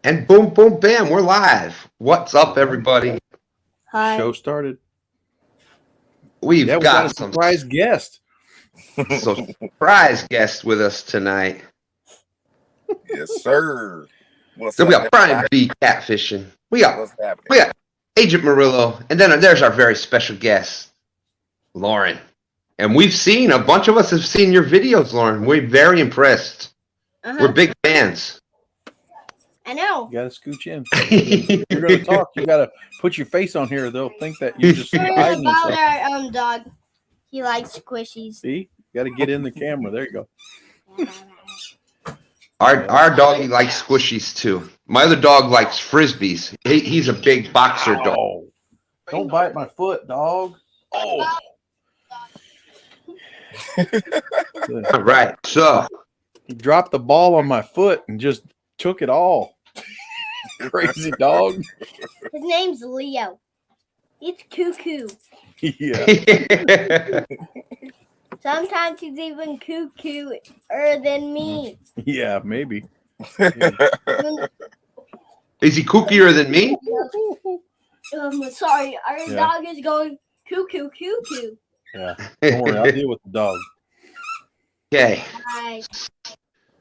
And boom, boom, bam, we're live. What's up, everybody? Hi. Show started. We got got a surprise guest. some surprise guests with us tonight. Yes, sir. What's So we up, got Brian everybody? B. Catfishing. We What's happening? got Agent Murillo, and then there's our very special guest, Lauren. And we've seen a bunch of us have seen your videos, Lauren. We're very impressed. We're big fans. I know. You gotta scooch in. You're gonna talk. You gotta put your face on here. They'll think that you're just It's hiding about yourself. our dog. He likes squishies. See, you gotta get in the camera. There you go. Our doggy likes squishies too. My other dog likes frisbees. He's a big boxer dog. Oh, don't bite my foot, dog. Oh. All right, so He dropped the ball on my foot and just took it all. Crazy dog. His name's Leo. He's cuckoo. Yeah. Sometimes he's even cuckoo-er than me. Yeah, maybe. Is he kookier than me? Sorry, our Yeah. dog is going cuckoo. Yeah. Don't worry, I'll deal with the dog. Okay, Hi.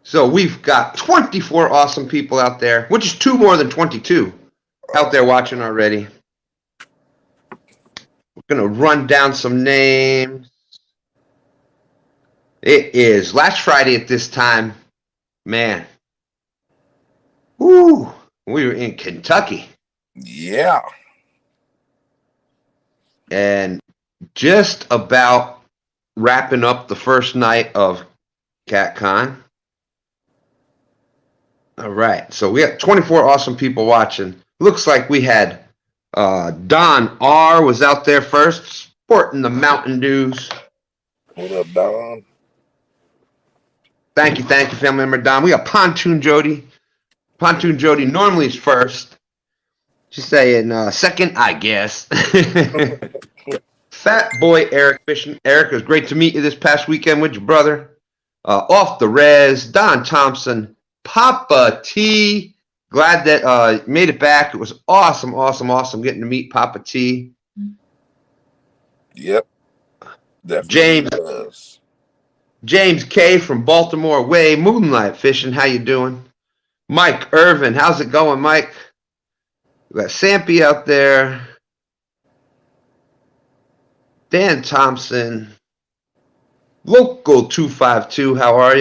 so we've got 24 awesome people out there, which is 2 more than 22 out there watching already. We're gonna run down some names. It is last Friday at this time, man. Woo! We were in Kentucky. Yeah. And just about wrapping up the first night of CatCon. All right, so we have 24 awesome people watching. Looks like we had Don R was out there first, sporting the Mountain Dews. What up, Don? Thank you, family member Don. We got Pontoon Jody. Pontoon Jody normally is first. She's saying second, I guess. Fat Boy Eric fishing. Eric, it was great to meet you this past weekend with your brother. Off the Res, Don Thompson, Papa T. Glad that you made it back. It was awesome getting to meet Papa T. Yep. Definitely James K from Baltimore Way, Moonlight Fishing. How you doing? Mike Irvin, how's it going, Mike? We got Sampy out there. Dan Thompson. Local 252, how are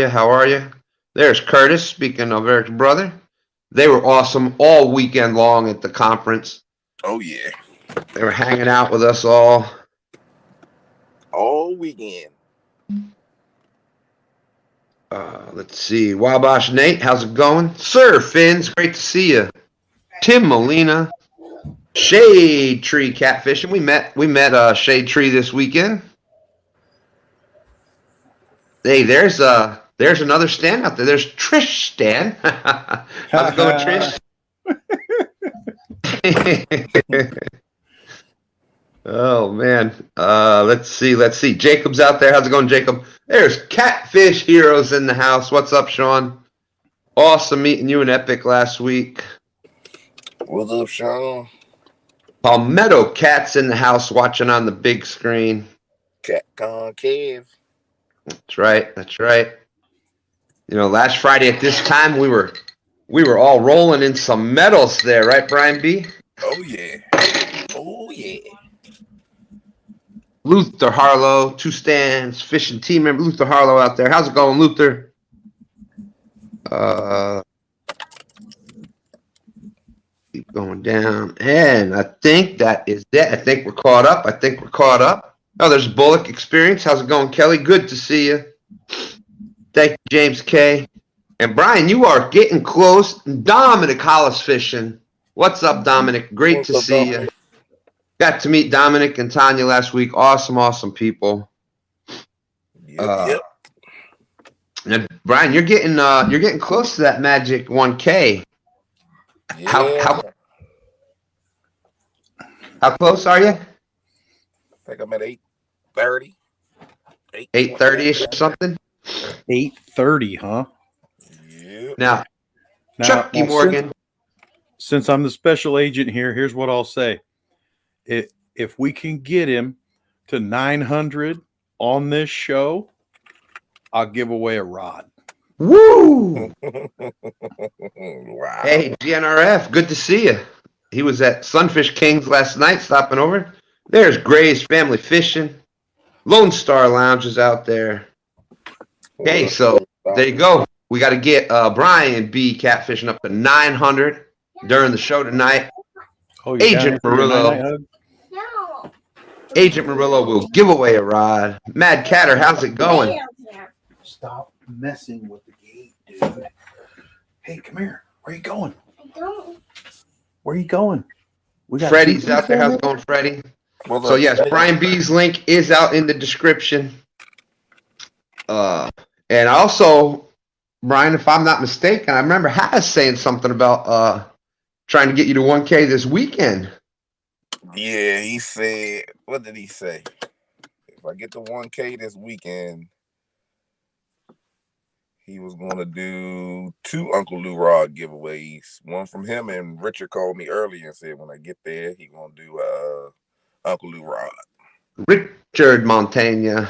you? There's Curtis, speaking of Eric's brother. They were awesome all weekend long at the conference. Oh, yeah. They were hanging out with us all weekend. Let's see. Wabash Nate, how's it going? Sir Fins, great to see you. Tim Molina. Shade Tree Catfishing. We met Shade Tree this weekend. Hey, there's another Stan out there. There's Trish Stan. How's it going, Trish? Oh man. Let's see. Jacob's out there. How's it going, Jacob? There's Catfish Heroes in the house. What's up, Sean? Awesome meeting you in Epic last week. What's up, Sean? Palmetto Cat's in the house watching on the big screen. CatCon Cave. That's right. You know, last Friday at this time we were all rolling in some medals there, right, Brian B? Oh yeah. Luther Harlow, 2 Stands, fishing team member Luther Harlow out there. How's it going, Luther? Keep going down. And I think that is it. I think we're caught up. Oh, there's Bullock Experience. How's it going, Kelly? Good to see you. Thank you, James K. And Brian, you are getting close. Dominic Hollis Fishing. What's up, Dominic? Great to see you. Got to meet Dominic and Tanya last week. Awesome people. Yep. And Brian, you're getting close to that magic 1K. Yeah. How close are you? I think I'm at 8:30. 8:30ish or something. 8:30, huh? Yeah. Now Chucky Morgan. since I'm the special agent here, here's what I'll say. If we can get him to 900 on this show, I'll give away a rod. Woo! Wow. Hey, GNRF, good to see you. He was at Sunfish Kings last night, stopping over. There's Gray's Family Fishing. Lone Star Lounge is out there. Okay, so there you go. We got to get Brian B. catfishing up to 900 during the show tonight. Oh, you're down Agent here for your Murillo. night-night hug? No. Agent Murillo will give away a rod. Mad Catter, how's it going? Stop messing with the gate, dude. Hey, come here. Where you going? I don't. Where you going? We got Freddie's two out there. people How's it going, Freddie? Well, So yes, Brian B's link is out in the description. And also, Brian, if I'm not mistaken, I remember Has saying something about trying to get you to 1K this weekend. Yeah, he said, what did he say? If I get to 1K this weekend, he was going to do 2 Uncle Lou Rod giveaways. One from him, and Richard called me earlier and said when I get there, he going to do Uncle Lou Rod. Richard Montaigne.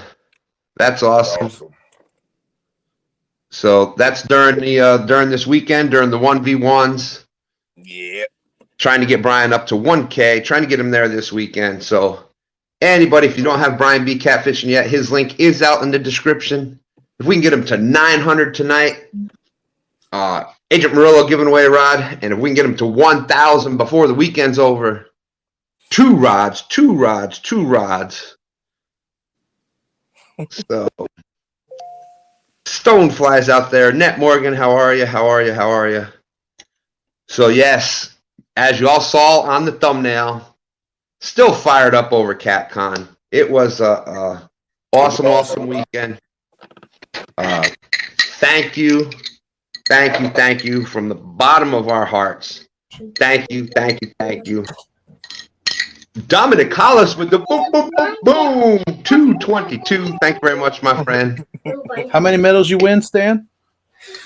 That's awesome. So that's during the during this weekend, during the 1v1s. Yeah. Trying to get Brian up to 1K, trying to get him there this weekend. So anybody, if you don't have Brian B catfishing yet, his link is out in the description. If we can get him to 900 tonight, Agent Murillo giving away a rod, and if we can get him to 1,000 before the weekend's over, 2 rods, 2 rods, 2 rods. So Stonefly's out there. Net Morgan, how are you? How are you? How are you? So yes, as you all saw on the thumbnail, still fired up over CatCon. It was a awesome weekend. Thank you from the bottom of our hearts. Thank you. Dominic Collis with the boom, boom, boom, boom. 222. Thank you very much, my friend. How many medals you win, Stan?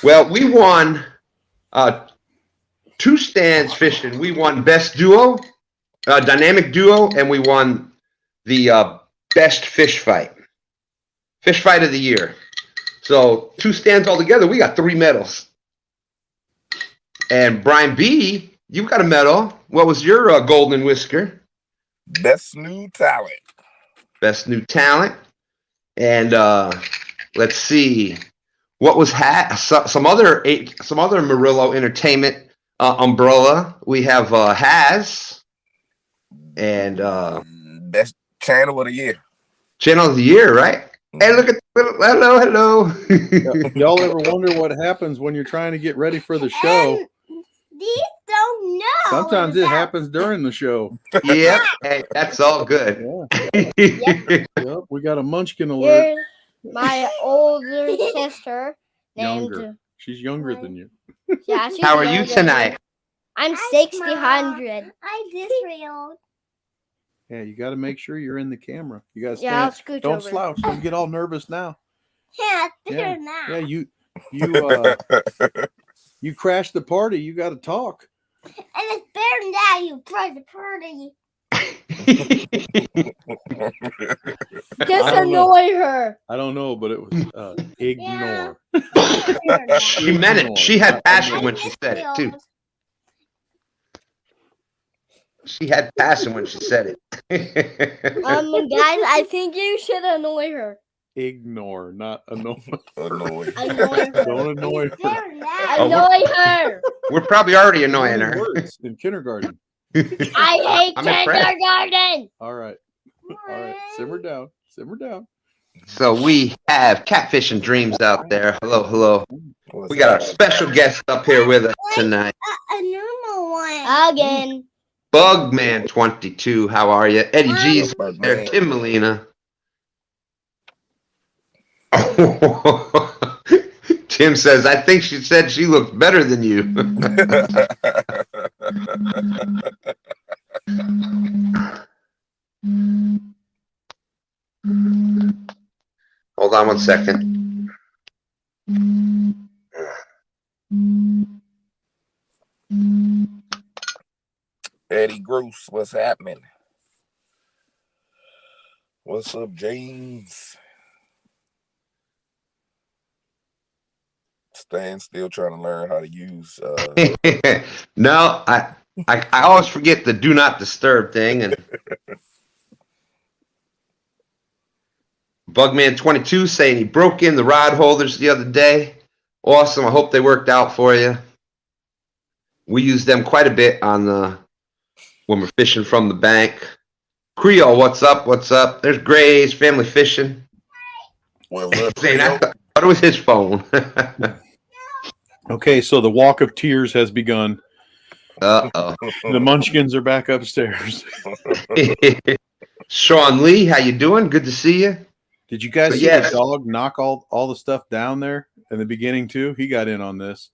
Well, we won 2 stands fishing. We won best duo, dynamic duo, and we won the best fish fight of the year. So 2 stands altogether, we got 3 medals. And Brian B, you got a medal. What was your golden whisker? Best new talent. Best new talent. And let's see, what was some other Murillo Entertainment umbrella. We have Has and Best channel of the year. Channel of the Year, right? Hey, look at hello. Y'all ever wonder what happens when you're trying to get ready for the show? These don't know. Sometimes it happens during the show. Yep. Hey, that's all good. Yep, we got a munchkin alert. Here's my older sister named. Younger. She's younger than you. Yeah, she's How are you younger. tonight? I'm 60-100. I just real. Yeah, you got to make sure you're in the camera. You got to stand. Yeah, I'll scoot Don't over. slouch. Don't get all nervous now. Yeah, it's bigger Yeah. now. Yeah, you crashed the party. You got to talk. And it's better now, you private party. Just annoy her. I don't know, but it was ignore. She meant it. She had passion when she said it too. She had passion when she said it. Guys, I think you should annoy her. Ignore, not annoy. Annoy. Annoy her. Don't annoy her. Better now. Annoy her. We're probably already annoying her. Words in kindergarten. I hate I'm impressed. kindergarten. All right. Simmer down. Simmer down. So we have Catfishing Dreams out there. Hello. We got our special guest up here with us tonight. A normal one. Again. Bugman 22. How are you? Eddie G's there. Tim Molina. Tim says, I think she said she looks better than you. Hold on 1 second. Eddie Gross, what's happening? What's up, James? Stan still trying to learn how to use No, I always forget the do not disturb thing, and Bugman22 saying he broke in the rod holders the other day. Awesome. I hope they worked out for you. We use them quite a bit on when we're fishing from the bank. Creole, what's up? What's up? There's Gray's family fishing. Well, look, Saying I thought it was his phone. Okay, so the walk of tears has begun. Uh-oh. The Munchkins are back upstairs. Sean Lee, how you doing? Good to see you. Did you guys But see yes. the dog knock all the stuff down there in the beginning too? He got in on this.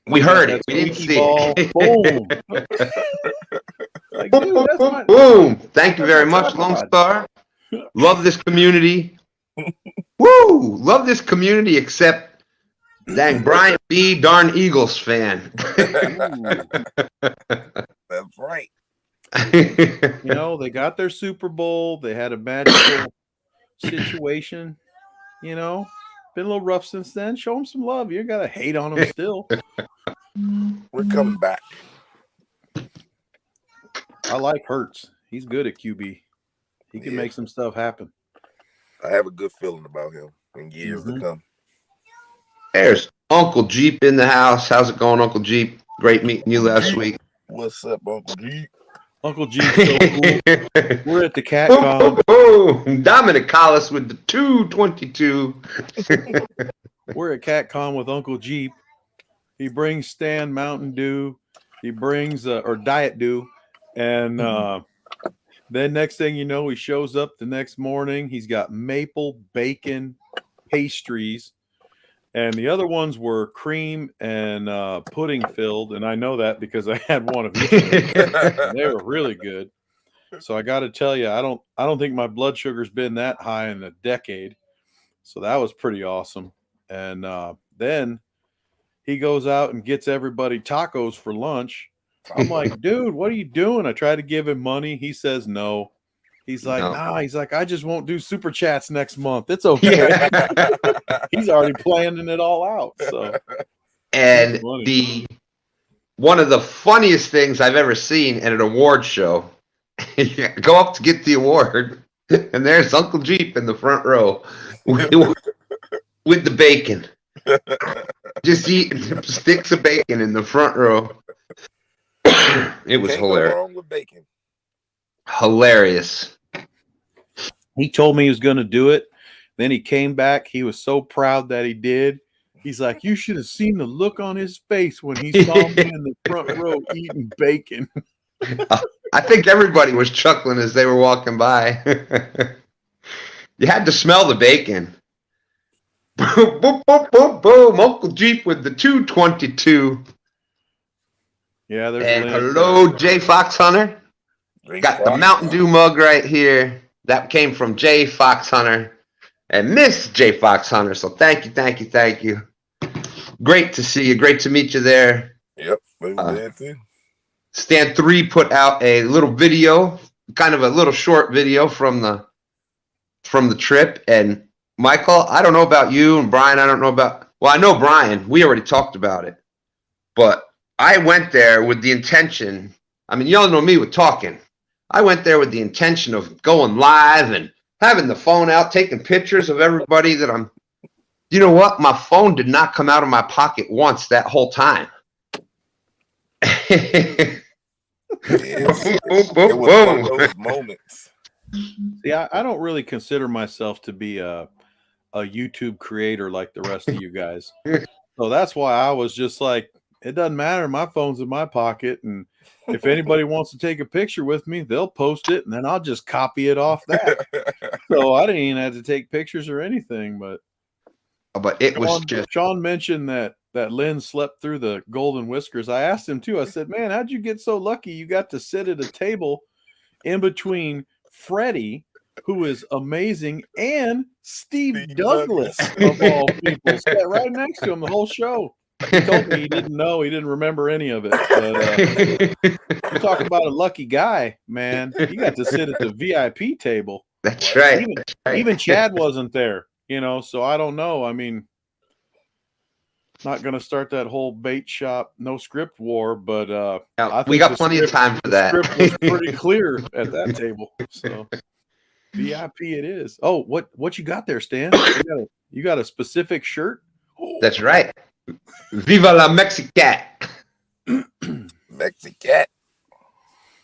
We heard That it. We didn't squeaky see ball. it. Boom. Like, dude, that's my, Boom. Thank you that's very my much, Lone tripod. Star. Love this community. Woo! Love this community, except dang Brian B. Darn Eagles fan. That's right. You know, they got their Super Bowl. They had a magical situation. You know, been a little rough since then. Show them some love. You gotta hate on them still. We're coming back. I like Hurts. He's good at QB. He can make some stuff happen. I have a good feeling about him in years to come. There's Uncle Jeep in the house. How's it going, Uncle Jeep? Great meeting you last week. What's up, Uncle G? Uncle G's so cool. We're at the CatCon. Dominic Collis with the 222. We're at CatCon with Uncle Jeep. He brings Stan Mountain Dew. He brings or Diet Dew, and then next thing you know, he shows up the next morning. He's got maple bacon pastries, and the other ones were cream and pudding filled. And I know that because I had one of each. They were really good. So I got to tell you, I don't think my blood sugar's been that high in a decade. So that was pretty awesome. And then he goes out and gets everybody tacos for lunch. I'm like, dude, what are you doing? I try to give him money. He says no. He's like, nah. He's like, I just won't do super chats next month. It's okay. He's already planning it all out. So, and one of the funniest things I've ever seen at an award show, you go up to get the award, and there's Uncle Jeep in the front row with the bacon. Just eating sticks of bacon in the front row. It was hilarious. Go wrong with bacon. Hilarious. He told me he was going to do it. Then he came back. He was so proud that he did. He's like, you should have seen the look on his face when he saw me in the front row eating bacon. I think everybody was chuckling as they were walking by. You had to smell the bacon. Boom, boom, boom, boom, boom. Uncle Jeep with the 222. Yeah, there's and hello, Jay Fox Hunter. Got the Mountain Dew mug right here. That came from Jay Fox Hunter and Miss Jay Fox Hunter. So thank you, thank you, thank you. Great to see you. Great to meet you there. Yep, we were there too. Stan 3 put out a little video, kind of a little short video from the trip. And Michael, I don't know about you, and Brian, I don't know about. Well, I know Brian. We already talked about it, but I went there with the intention. I mean, y'all know me with talking. I went there with the intention of going live and having the phone out, taking pictures of everybody that I'm. You know what? My phone did not come out of my pocket once that whole time. It was one of those moments. See, I don't really consider myself to be a YouTube creator like the rest of you guys. So that's why I was just like, it doesn't matter. My phone's in my pocket. And if anybody wants to take a picture with me, they'll post it and then I'll just copy it off that. So I didn't even have to take pictures or anything. But it was just. Sean mentioned that Lynn slept through the golden whiskers. I asked him too. I said, man, how'd you get so lucky? You got to sit at a table in between Freddie, who is amazing, and Steve Douglas of all people. Sat right next to him the whole show. He told me he didn't know. He didn't remember any of it. But you talk about a lucky guy, man. He got to sit at the VIP table. That's right. Even, That's right. even Chad wasn't there, you know, so I don't know. I mean, not going to start that whole bait shop, no script war, but Yeah, I we think got plenty of time for the that. script was pretty clear at that table. So VIP it is. Oh, what you got there, Stan? You got a specific shirt? That's right. Viva la Mexicat. Mexicat.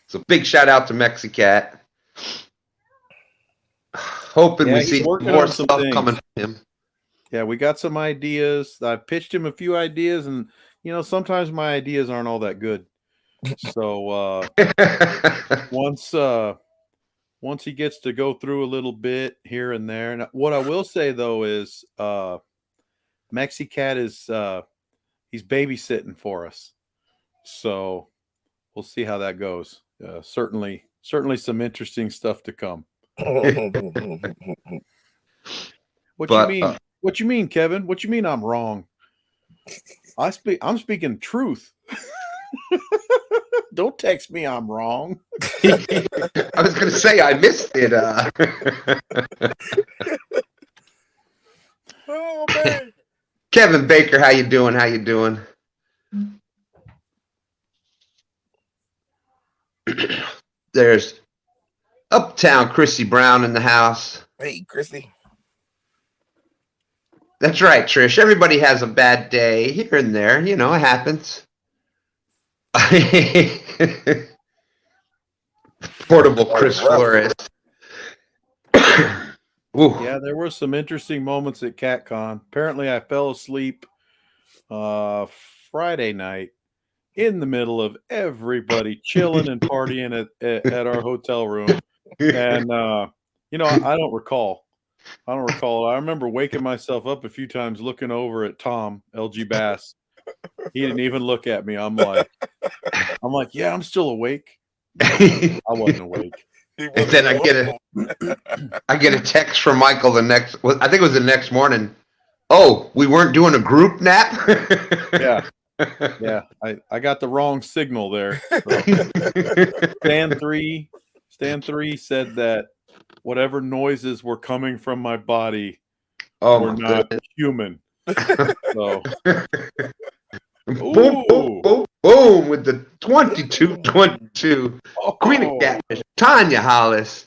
So big shout out to Mexicat. Hoping we he's see working more on some stuff things. coming from him. Yeah, we got some ideas. I pitched him a few ideas, and you know, sometimes my ideas aren't all that good. So once he gets to go through a little bit here and there, and what I will say though is Mexicat is he's babysitting for us. So we'll see how that goes. Certainly some interesting stuff to come. What you mean? What you mean, Kevin? What you mean I'm wrong? I'm speaking truth. Don't text me I'm wrong. I was gonna say I missed it. Oh man. Kevin Baker, how you doing? How you doing? There's Uptown Chrissy Brown in the house. Hey, Chrissy. That's right, Trish. Everybody has a bad day here and there. You know, it happens. Portable Chris Flores. Yeah, there were some interesting moments at CatCon. Apparently, I fell asleep Friday night in the middle of everybody chilling and partying at our hotel room. And, you know, I don't recall. I remember waking myself up a few times looking over at Tom, LG Bass. He didn't even look at me. I'm like, yeah, I'm still awake. I wasn't awake. And then I get a text from Michael I think it was the next morning. Oh, we weren't doing a group nap? Yeah. I got the wrong signal there. So. Stan 3 said that whatever noises were coming from my body were not human. So boom, boom, boom, boom with the 22-22. Queen of Catfish, Tanya Hollis.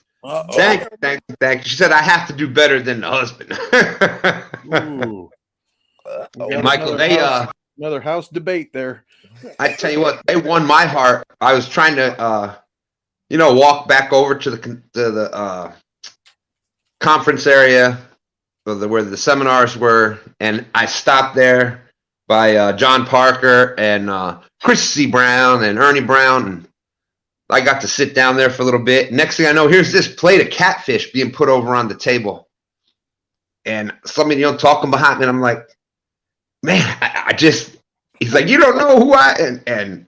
Thank you. She said I have to do better than the husband. And Michael, another house debate there. I tell you what, they won my heart. I was trying to walk back over to the conference area where the seminars were, and I stopped there by John Parker and Chrissy Brown and Ernie Brown, and I got to sit down there for a little bit. Next thing I know, here's this plate of catfish being put over on the table, and somebody talking behind me, and I'm like, man, he's like, you don't know who and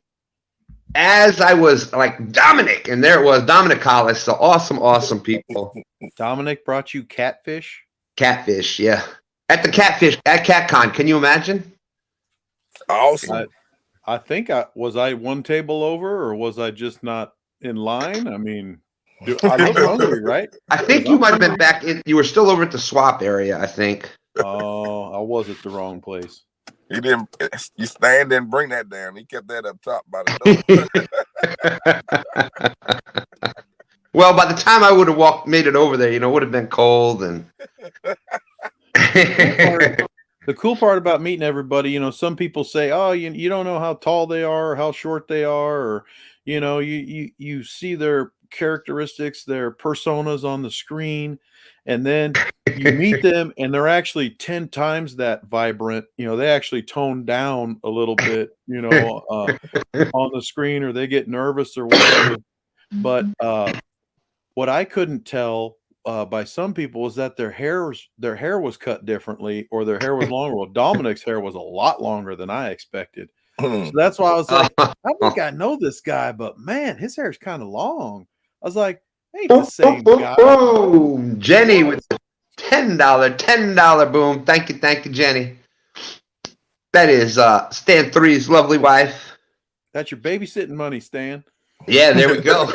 as I was like, Dominic, and there it was, Dominic Hollis, so awesome people. Dominic brought you catfish? Catfish, yeah. At CatCon, can you imagine? Awesome. I think I was one table over, or was I just not in line? I mean, I look hungry, right? I think you might have been back you were still over at the swap area, I think. Oh, I was at the wrong place. You didn't. You Stan didn't bring that down. He kept that up top by the door. Well, by the time I would have made it over there, it would have been cold and. The cool part about meeting everybody, some people say, "Oh, you don't know how tall they are, or how short they are, or you see their characteristics, their personas on the screen, and then you meet them, and they're actually 10 times that vibrant. They actually tone down a little bit, on the screen, or they get nervous or whatever." But what I couldn't tell by some people is that their hair was cut differently, or their hair was longer. Well, Dominic's hair was a lot longer than I expected. So that's why I was like, I think I know this guy, but man, his hair is kind of long. I was like, ain't the same guy. Boom. Jenny with the $10 boom. Thank you, Jenny. That is Stan 3's lovely wife. That's your babysitting money, Stan. Yeah, there we go.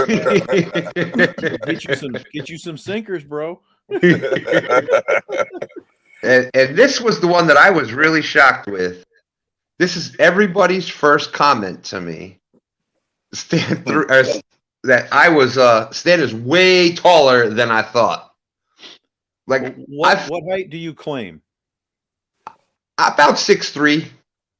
Get you some sinkers, bro. And this was the one that I was really shocked with. This is everybody's first comment to me. Stan is way taller than I thought. Like what height do you claim? About 6'3",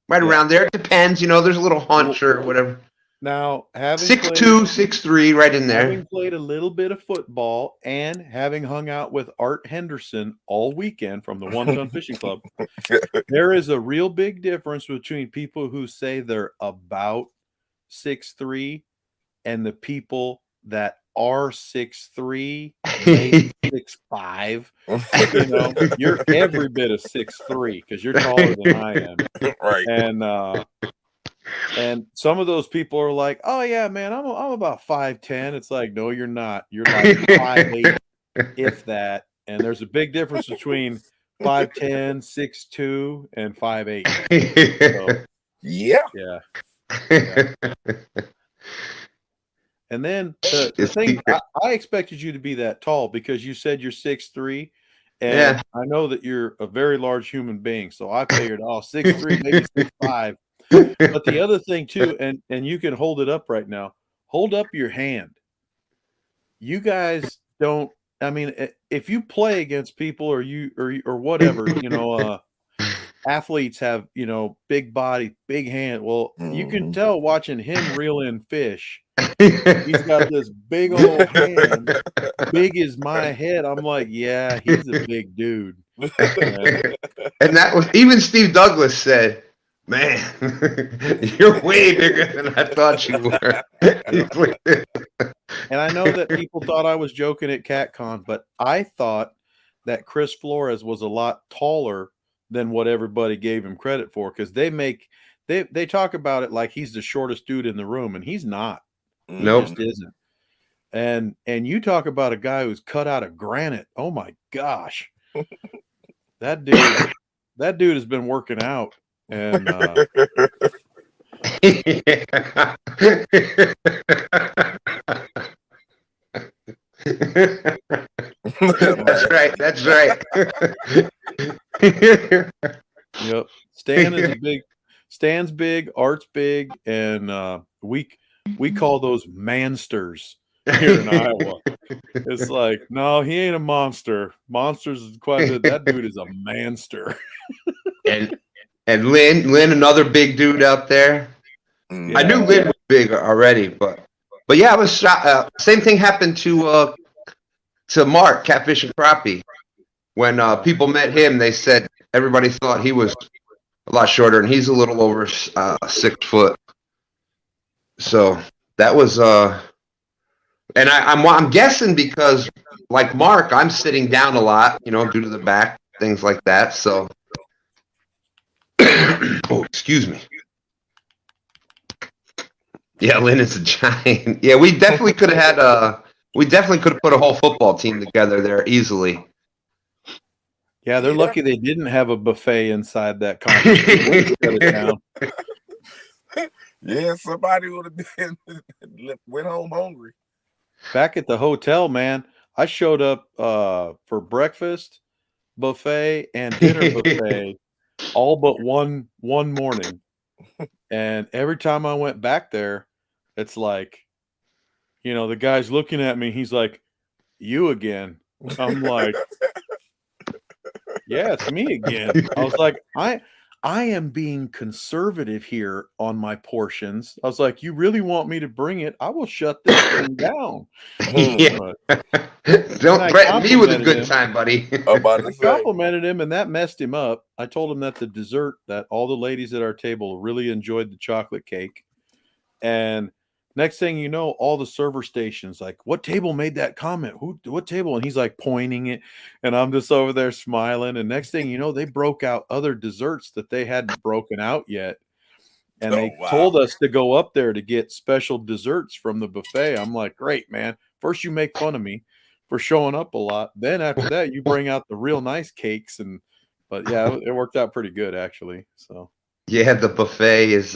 right around there. It depends, there's a little hunch or whatever. Now, having 6'2", 6'3", right in there. Having played a little bit of football and having hung out with Art Henderson all weekend from the One Ton Fishing Club, there is a real big difference between people who say they're about 6'3" and the people that are 6'3", maybe 6'5". You're every bit of 6'3" because you're taller than I am. Right. And some of those people are like, "Oh yeah, man, I'm about 5'10". It's like, no, you're not. You're like 5'8", if that. And there's a big difference between 5'10", 6'2", and 5'8". So, yeah. And then the thing, I expected you to be that tall because you said you're 6'3", and I know that you're a very large human being. So I figured, 6'3", maybe 6'5". But the other thing too, and you can hold it up right now. Hold up your hand. You guys don't. I mean, if you play against people or whatever, athletes have big body, big hand. Well, you can tell watching him reel in fish. He's got this big old hand, big as my head. I'm like, yeah, he's a big dude. And that was even Steve Douglas said, "Man, you're way bigger than I thought you were." And I know that people thought I was joking at CatCon, but I thought that Chris Flores was a lot taller than what everybody gave him credit for, because they talk about it like he's the shortest dude in the room, and he's not. He just isn't. And you talk about a guy who's cut out of granite. Oh my gosh. That dude has been working out. And That's right. That's right. Yep. Stan's big, Art's big, and we call those mansters here in Iowa. It's like, no, he ain't a monster. Monsters is quite a bit. That dude is a manster. and Lynn, another big dude out there. Yeah. I knew Lynn was big already, but yeah, I was shocked. Same thing happened to Mark, Catfish and Crappie. When people met him, they said everybody thought he was a lot shorter, and he's a little over 6 foot. So that was and I'm guessing because like Mark, I'm sitting down a lot, due to the back, things like that. So, oh, excuse me. Yeah, Lynn is a giant. Yeah, we definitely could have put a whole football team together there easily. Yeah, they're lucky they didn't have a buffet inside that competition. Yeah, somebody would have been went home hungry. Back at the hotel, man, I showed up for breakfast, buffet, and dinner buffet all but one morning. And every time I went back there, it's like, the guy's looking at me. He's like, "You again?" I'm like, "Yeah, it's me again." I was like, I am being conservative here on my portions. I was like, "You really want me to bring it? I will shut this thing down." Yeah. Don't threaten me with a good time, buddy. I complimented him, and that messed him up. I told him that the dessert, that all the ladies at our table really enjoyed the chocolate cake. And next thing you know, all the server stations like, "What table made that comment? What table?" And he's like pointing it, and I'm just over there smiling. And next thing you know, they broke out other desserts that they hadn't broken out yet. And they told us to go up there to get special desserts from the buffet. I'm like, "Great, man. First you make fun of me for showing up a lot. Then after that, you bring out the real nice cakes." But yeah, it worked out pretty good actually. So Yeah, the buffet is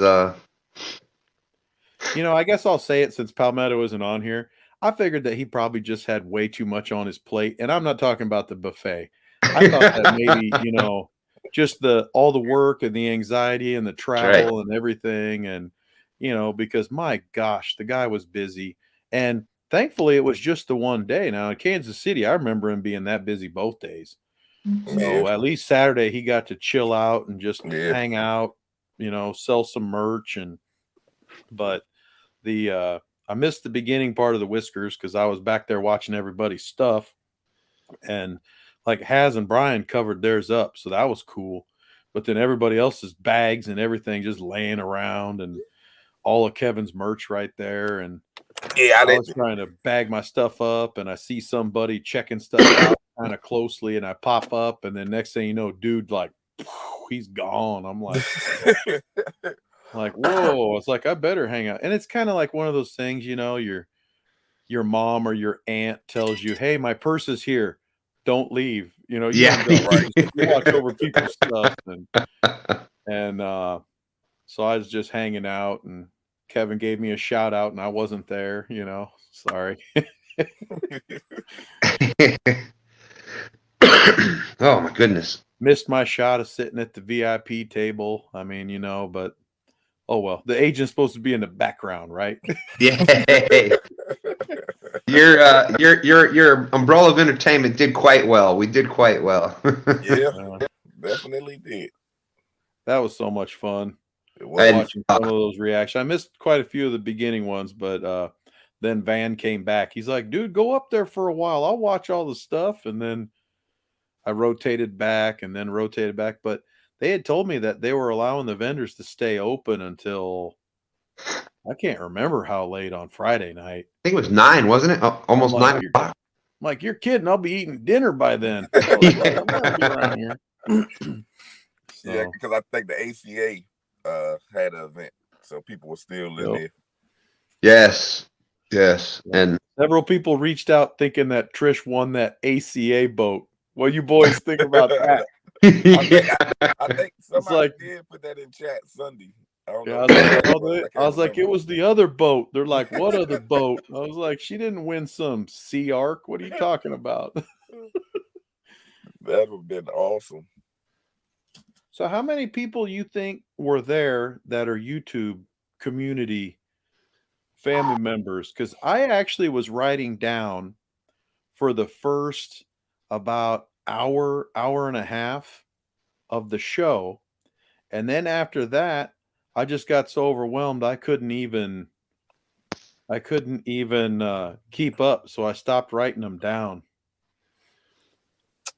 You know, I guess I'll say it since Palmetto isn't on here. I figured that he probably just had way too much on his plate, and I'm not talking about the buffet. I thought that maybe, you know, just all the work and the anxiety and the travel and everything, and you know, because my gosh, the guy was busy, and thankfully it was just the one day. Now in Kansas City, I remember him being that busy both days. So Yeah. at least Saturday he got to chill out and just Yeah. hang out, you know, sell some merch but I missed the beginning part of the Whiskers because I was back there watching everybody's stuff, and like Haz and Brian covered theirs up, so that was cool. But then everybody else's bags and everything just laying around, and all of Kevin's merch right there, and Yeah, I was trying to bag my stuff up, and I see somebody checking stuff out kind of closely, and I pop up, and then next thing you know, dude, like he's gone. I'm like, whoa! It's like I better hang out, and it's kind of like one of those things, you know, your mom or your aunt tells you, "Hey, my purse is here. Don't leave." You know, you Yeah. don't go. Right. You watch over people's stuff, and so I was just hanging out, and Kevin gave me a shout out, and I wasn't there. You know, sorry. Oh my goodness. Missed my shot of sitting at the VIP table. I mean, you know, but oh well. The agent's supposed to be in the background, right? Yeah. Your umbrella of entertainment did quite well. We did quite well. Yeah, definitely did. That was so much fun. It was. And, Watching some of those reactions. I missed quite a few of the beginning ones, but then Van came back. He's like, dude, go up there for a while. I'll watch all the stuff. And then I rotated back and then rotated back. But they had told me that they were allowing the vendors to stay open until I can't remember how late on Friday night. I think it was 9, wasn't it? Almost I'm like, 9 o'clock. I'm like, you're kidding. I'll be eating dinner by then. I was like, I'm not be around here. Yeah, because I think the ACA had an event, so people were still in there. Yes. And several people reached out thinking that Trish won that ACA boat. What do you boys think about that? I think somebody like, did put that in chat Sunday. I don't Yeah, know. I was like, it was the other boat. They're like, what other boat? I was like, she didn't win some Sea Arc. What are you talking about? That would have been awesome. So how many people you think were there that are YouTube community family members? Because I actually was writing down for the first about hour and a half of the show. And then after that, I just got so overwhelmed I couldn't even keep up. So I stopped writing them down.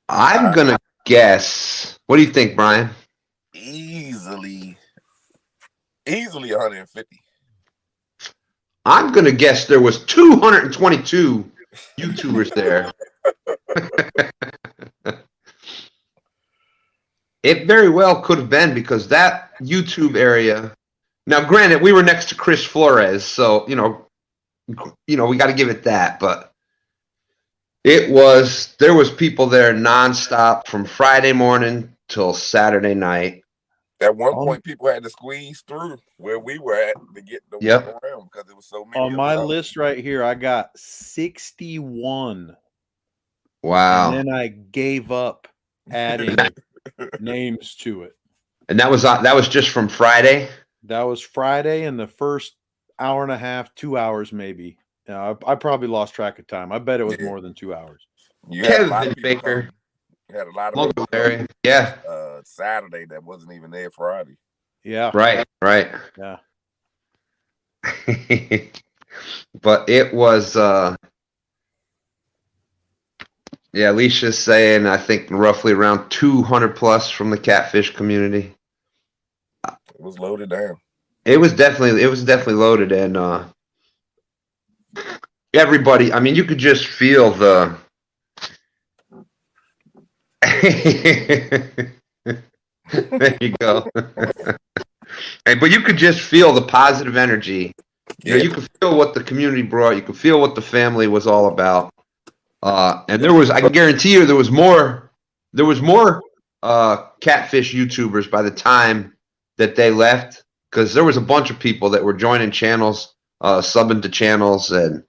I'm gonna guess. What do you think, Brian? Easily 150. I'm gonna guess there was 222 YouTubers there. It very well could have been, because that YouTube area. Now, granted, we were next to Chris Flores, so you know, we got to give it that. But there was people there nonstop from Friday morning till Saturday night. At one point, people had to squeeze through where we were at to get the walk around because it was so many. On my list right here, I got 61. Wow! And then I gave up adding names to it. And that was just from Friday. That was Friday, and the first hour and a half, 2 hours maybe. I probably lost track of time. I bet it was more than 2 hours. You had Kevin Baker. You had a lot of people Larry. Yeah. Saturday that wasn't even there Friday. Yeah. Right. Yeah. But it was Alicia's saying I think roughly around 200 plus from the catfish community. It was loaded down. It was definitely loaded, and everybody, I mean, you could just feel the there you go. But you could just feel the positive energy. You know, you could feel what the community brought. You could feel what the family was all about. And I can guarantee you, there was more catfish YouTubers by the time that they left, because there was a bunch of people that were joining channels, subbing to channels, and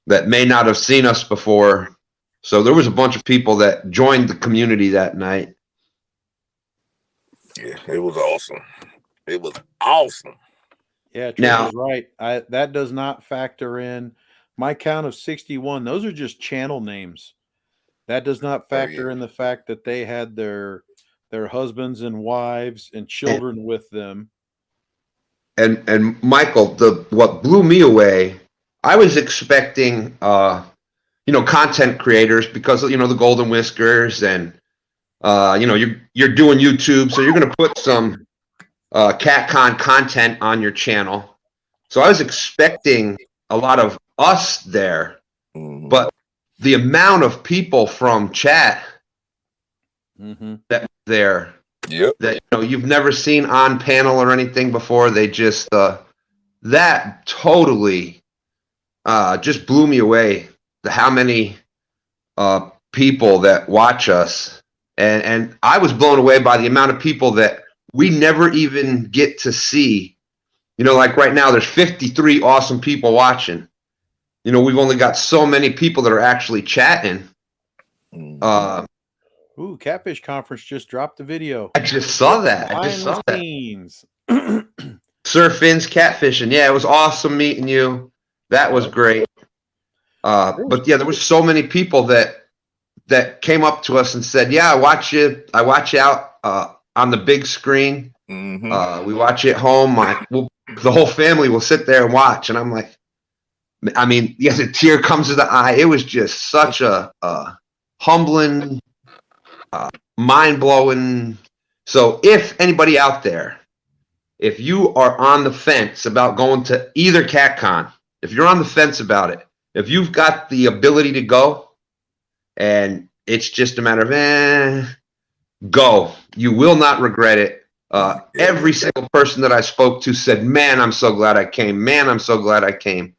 that may not have seen us before. So there was a bunch of people that joined the community that night. Yeah, it was awesome. It was awesome. Yeah, Trish Now- is right. That does not factor in my count of 61. Those are just channel names. That does not factor in the fact that they had their husbands and wives and children with them. And Michael, what blew me away, I was expecting content creators, because the Golden Whiskers, and you're doing YouTube, so you're going to put some CatCon content on your channel. So I was expecting a lot of us there, but the amount of people from chat that there that you've never seen on panel or anything before, they just that totally just blew me away. How many people that watch us, and I was blown away by the amount of people that we never even get to see. Like right now, there's 53 awesome people watching. We've only got so many people that are actually chatting. Ooh, Catfish Conference just dropped the video. I just saw that. Behind the scenes. Sir Finn's catfishing. Yeah, it was awesome meeting you. That was great. But yeah, there was so many people that came up to us and said, "Yeah, I watch you out on the big screen. We watch you at home. The whole family will sit there and watch." And I'm like, yes, a tear comes to the eye. It was just such a humbling, mind-blowing. So if anybody out there, if you are on the fence about going to either CatCon, if you're on the fence about it, if you've got the ability to go, and it's just a matter of go. You will not regret it. Every single person that I spoke to said, "Man, I'm so glad I came. Man, I'm so glad I came."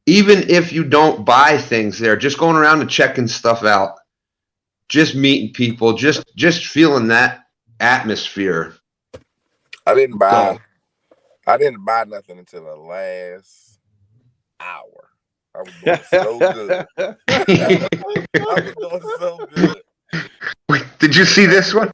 Even if you don't buy things there, just going around and checking stuff out, just meeting people, just feeling that atmosphere. I didn't buy nothing until the last hour. I was doing so good. I was doing so good. Wait, did you see this one?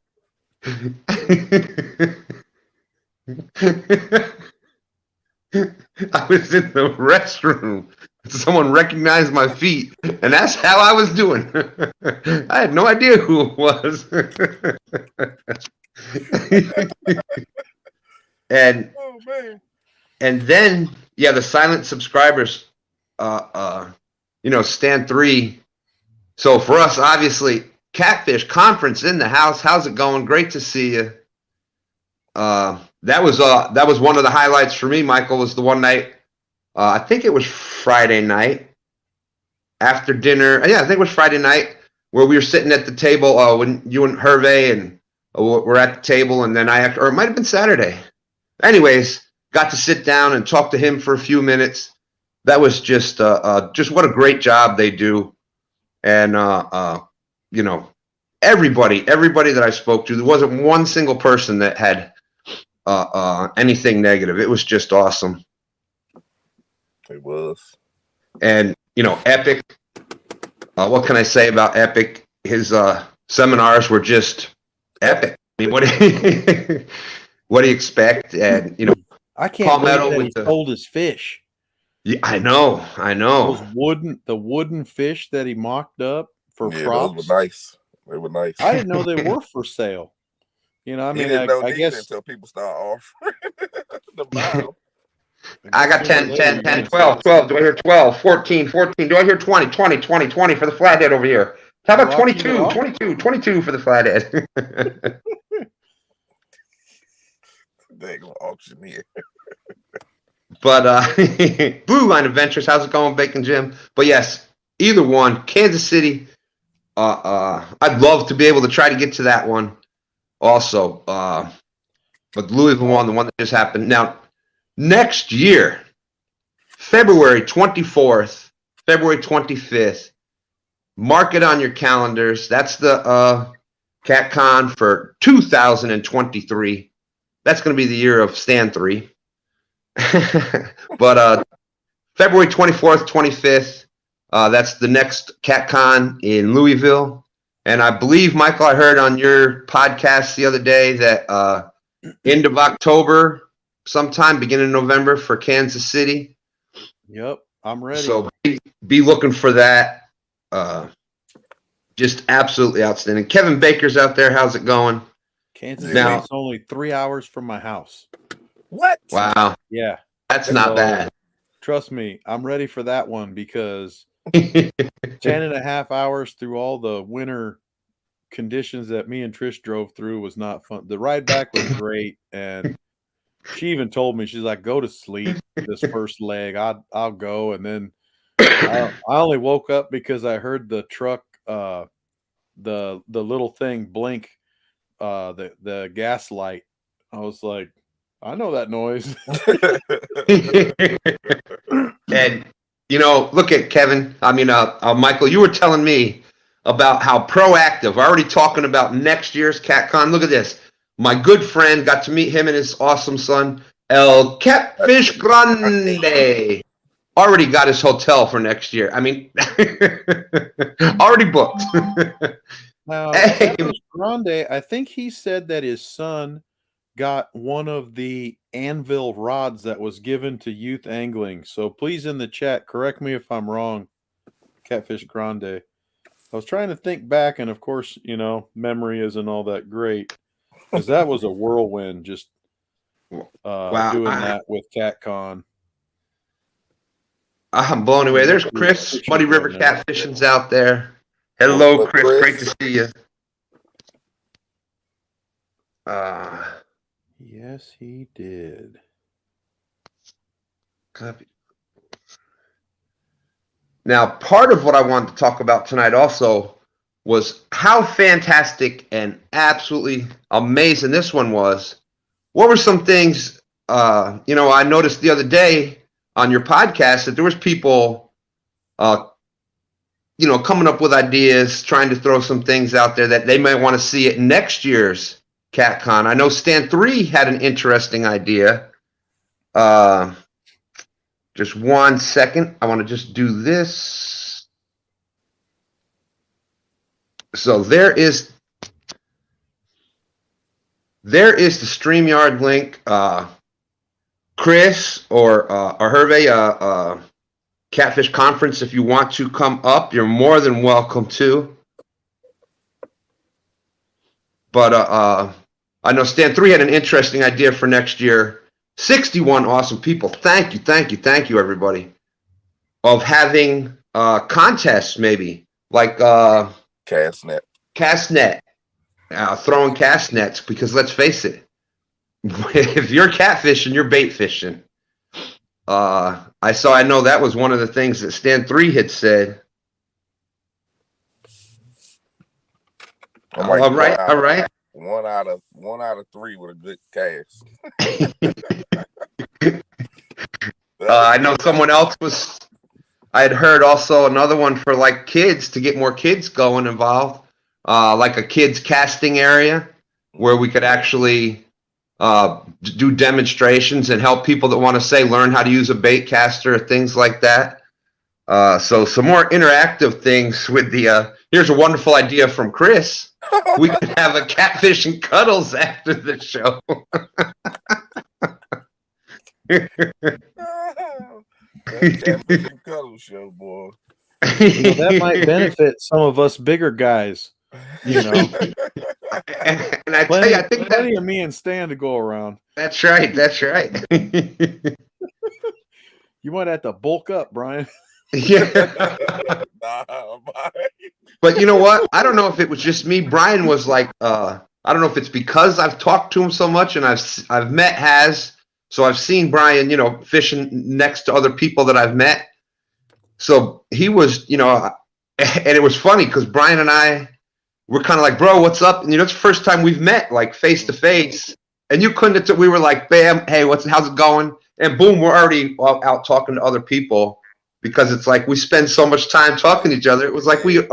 I was in the restroom. Someone recognized my feet, and that's how I was doing. I had no idea who it was. And Oh man. And then, the silent subscribers, stand 3. So for us, obviously, Catfish Conference in the house. How's it going? Great to see you. That was one of the highlights for me, Michael, was the one night. I think it was Friday night after dinner. Yeah, I think it was Friday night where we were sitting at the table when you and Hervé and were at the table, and then or it might have been Saturday. Anyways, got to sit down and talk to him for a few minutes. That was just what a great job they do. And, everybody that I spoke to, there wasn't one single person that had anything negative. It was just awesome. It was. And, Epic, what can I say about Epic? His seminars were just epic. I mean, what do you expect? And, I can't Palmetto believe with that he sold his fish. Yeah, I know. The wooden fish that he mocked up for props. Those were nice. They were nice. I didn't know they were for sale. He didn't know I guess until people start offering the buy. I got 10, 12. Do I hear 12? 14. Do I hear 20 for the flathead over here? How about 22 for the flathead? They gonna auctioneer. But Blue Line Adventures, how's it going, Bacon Jim? But yes, either one, Kansas City. I'd love to be able to try to get to that one also. But Louisville one, the one that just happened. Now, next year, February 24th, February 25th, mark it on your calendars. That's the CatCon for 2023. that's going to be the year of Stand 3. But February 24th, 25th, that's the next CatCon in Louisville. And I believe, Michael, I heard on your podcast the other day that end of October, sometime beginning of November for Kansas City. Yep, I'm ready. So be looking for that. Just absolutely outstanding. Kevin Baker's out there. How's it going? Kansas Now- City's only 3 hours from my house. What? Wow, Yeah, that's not So, bad. trust me, I'm ready for that one because 10.5 hours through all the winter conditions that me and Trish drove through was not fun. The ride back was great, and she even told me, she's like, "Go to sleep this first leg. I'll go." And then I only woke up because I heard the truck, the little thing blink, the gas light. I was like, I know that noise. And look at Kevin. I mean, Michael, you were telling me about how proactive. Already talking about next year's CatCon. Look at this. My good friend got to meet him and his awesome son, El Catfish Grande. Already got his hotel for next year. I mean, already booked. Now, Hey. Catfish Grande, I think he said that his son got one of the anvil rods that was given to youth angling. So please, in the chat, correct me if I'm wrong, Catfish Grande. I was trying to think back, and of course, memory isn't all that great, because that was a whirlwind just Wow. doing that with CatCon. I'm blown away. There's Chris, Muddy River Catfishing's out there. Hello, What's up, Chris. Chris? Great to see you. Yes, he did. Copy. Now, part of what I wanted to talk about tonight also was how fantastic and absolutely amazing this one was. What were some things, I noticed the other day on your podcast that there was people, coming up with ideas, trying to throw some things out there that they might want to see at next year's CatCon. I know Stan 3 had an interesting idea. Just 1 second. I want to just do this. So there is the StreamYard link. Chris or Hervé, Catfish Conference, if you want to come up, you're more than welcome to. But I know Stan 3 had an interesting idea for next year. 61 awesome people. Thank you, everybody. Of having contests, maybe like Castnet. Throwing cast nets, because let's face it, if you're catfishing, you're bait fishing. I know that was one of the things that Stan 3 had said. All right. One out of three with a good cast. I know someone else was. I had heard also another one for like kids, to get more kids going involved, like a kids casting area where we could actually do demonstrations and help people that want to learn how to use a bait caster, things like that. So some more interactive things with the. Here's a wonderful idea from Chris. We could have a catfish and cuddles after the show. Catfish and cuddle show, boy. That might benefit some of us bigger guys. And I tell you, I think plenty of me and Stan to go around. That's right. You might have to bulk up, Brian. Yeah. But you know what? I don't know if it was just me. Brian was like, I don't know if it's because I've talked to him so much and I've met Haz, so I've seen Brian, fishing next to other people that I've met. So he was, and it was funny because Brian and I were kind of like, bro, what's up? And it's the first time we've met like face to face, and you couldn't. We were like, bam, hey, how's it going? And boom, we're already out talking to other people. Because it's like we spend so much time talking to each other. It was like it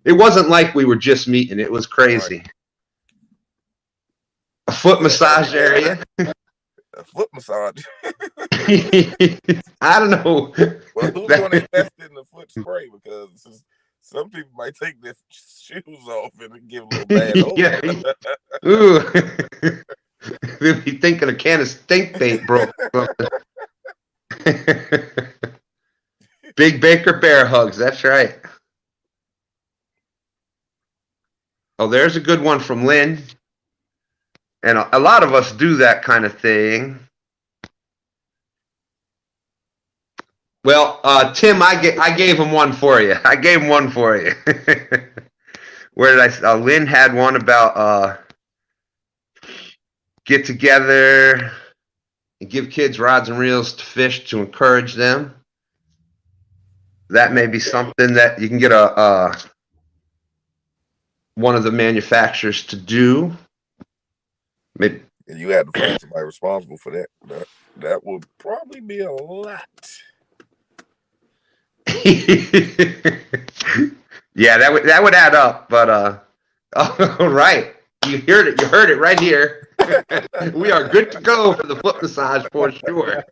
wasn't like we were just meeting. It was crazy. A foot massage area. A foot massage. I don't know. Well, who's going to invest in the foot spray? Because some people might take their shoes off and give a little bad odor. Yeah. Ooh. They'll be thinking a can of stink bait broke. Big Baker bear hugs. That's right. Oh, there's a good one from Lynn. And a lot of us do that kind of thing. Well, Tim, I gave him one for you. I gave him one for you. Where did Lynn had one about get together and give kids rods and reels to fish to encourage them. That may be something that you can get one of the manufacturers to do. Maybe. And you had to find somebody responsible for that. That would probably be a lot. Yeah, that would add up. But all right, you heard it. You heard it right here. We are good to go for the foot massage for sure.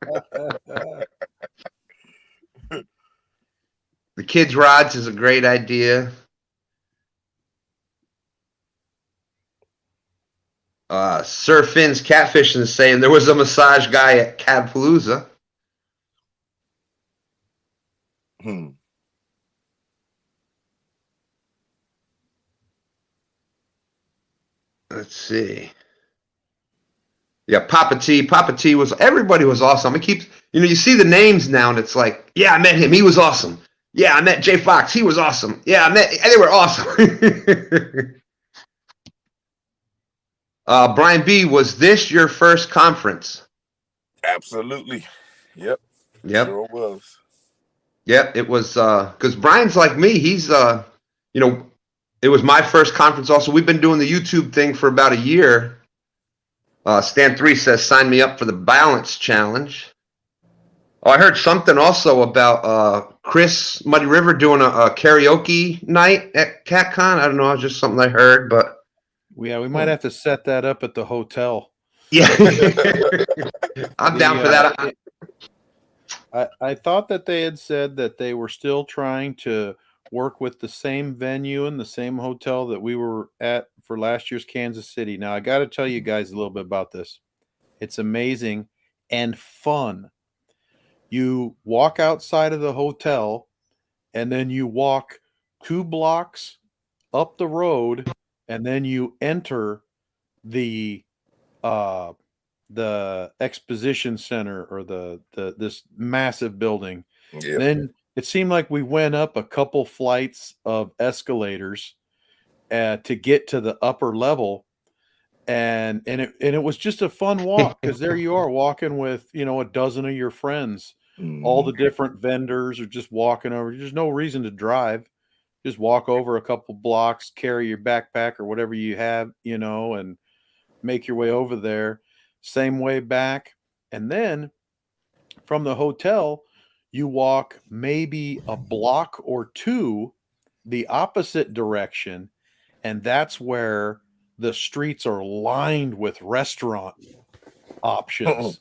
The kids' rods is a great idea. Sir Finn's Catfishing is saying there was a massage guy at Cabpalooza. Let's see. Yeah, Papa T was, everybody was awesome. It keeps, you see the names now and it's like, yeah, I met him. He was awesome. Yeah, I met Jay Fox. He was awesome. Yeah, they were awesome. Brian B, was this your first conference? Absolutely. Yep. Sure was. Yep, it was, because Brian's like me. He's, it was my first conference also. We've been doing the YouTube thing for about a year. Stan 3 says, sign me up for the balance challenge. Oh, I heard something also about Chris Muddy River doing a karaoke night at CatCon. I don't know, it's just something I heard, but. Yeah, we might have to set that up at the hotel. Yeah. I'm down for that. I thought that they had said that they were still trying to work with the same venue and the same hotel that we were at for last year's Kansas City. Now, I got to tell you guys a little bit about this. It's amazing and fun. You walk outside of the hotel and then you walk 2 blocks up the road and then you enter the exposition center or this massive building. Yep. Then it seemed like we went up a couple flights of escalators to get to the upper level, and it was just a fun walk because there you are walking with a dozen of your friends, all the different vendors are just walking over. There's no reason to drive, just walk over a couple blocks, carry your backpack or whatever you have, and make your way over there. Same way back, and then from the hotel you walk maybe a block or 2 the opposite direction, and that's where the streets are lined with restaurant options.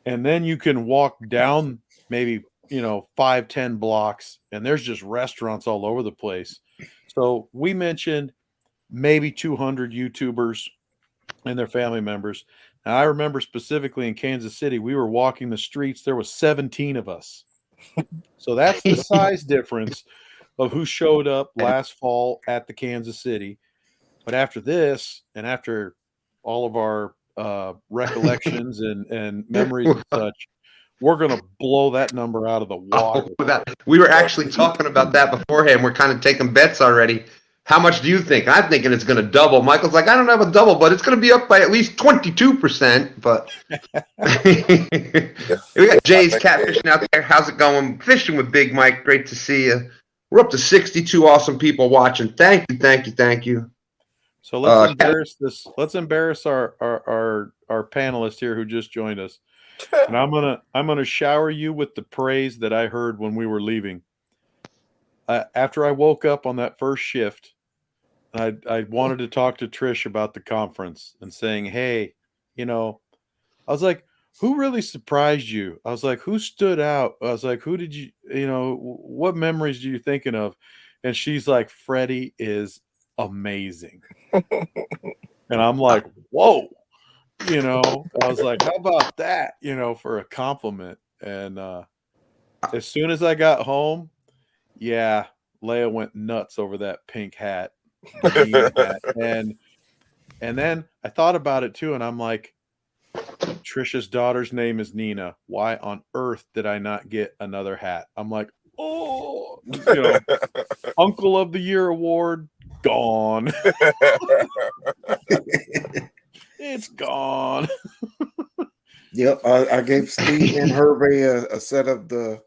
And then you can walk down maybe 5-10 blocks and there's just restaurants all over the place. So we mentioned maybe 200 YouTubers and their family members. Now, I remember specifically in Kansas City, we were walking the streets. There was 17 of us. So that's the size difference of who showed up last fall at the Kansas City. But after this, and after all of our recollections and memories and such, we're going to blow that number out of the water. We were actually talking about that beforehand. We're kind of taking bets already. How much do you think? I'm thinking it's going to double. Michael's like, I don't have a double, but it's going to be up by at least 22%. But we got Jay's Catfishing out there. How's it going? Fishing with Big Mike. Great to see you. We're up to 62 awesome people watching. Thank you. So let's embarrass our panelist here who just joined us. And I'm gonna shower you with the praise that I heard when we were leaving. After I woke up on that first shift, I wanted to talk to Trish about the conference and saying, hey, you know, I was like, who really surprised you? I was like, who stood out? I was like, who did you, you know, what memories do you thinking of? And she's like, Freddie is amazing. And I'm like, whoa, you know, I was like, how about that, you know, for a compliment. And as soon as I got home, yeah, Leia went nuts over that pink hat, the Nina hat. And then I thought about it too, and I'm like, Trisha's daughter's name is Nina. Why on earth did I not get another hat? I'm like, oh, you know, Uncle of the Year award gone. It's gone. Yep, I gave Steve and Hervey a set of the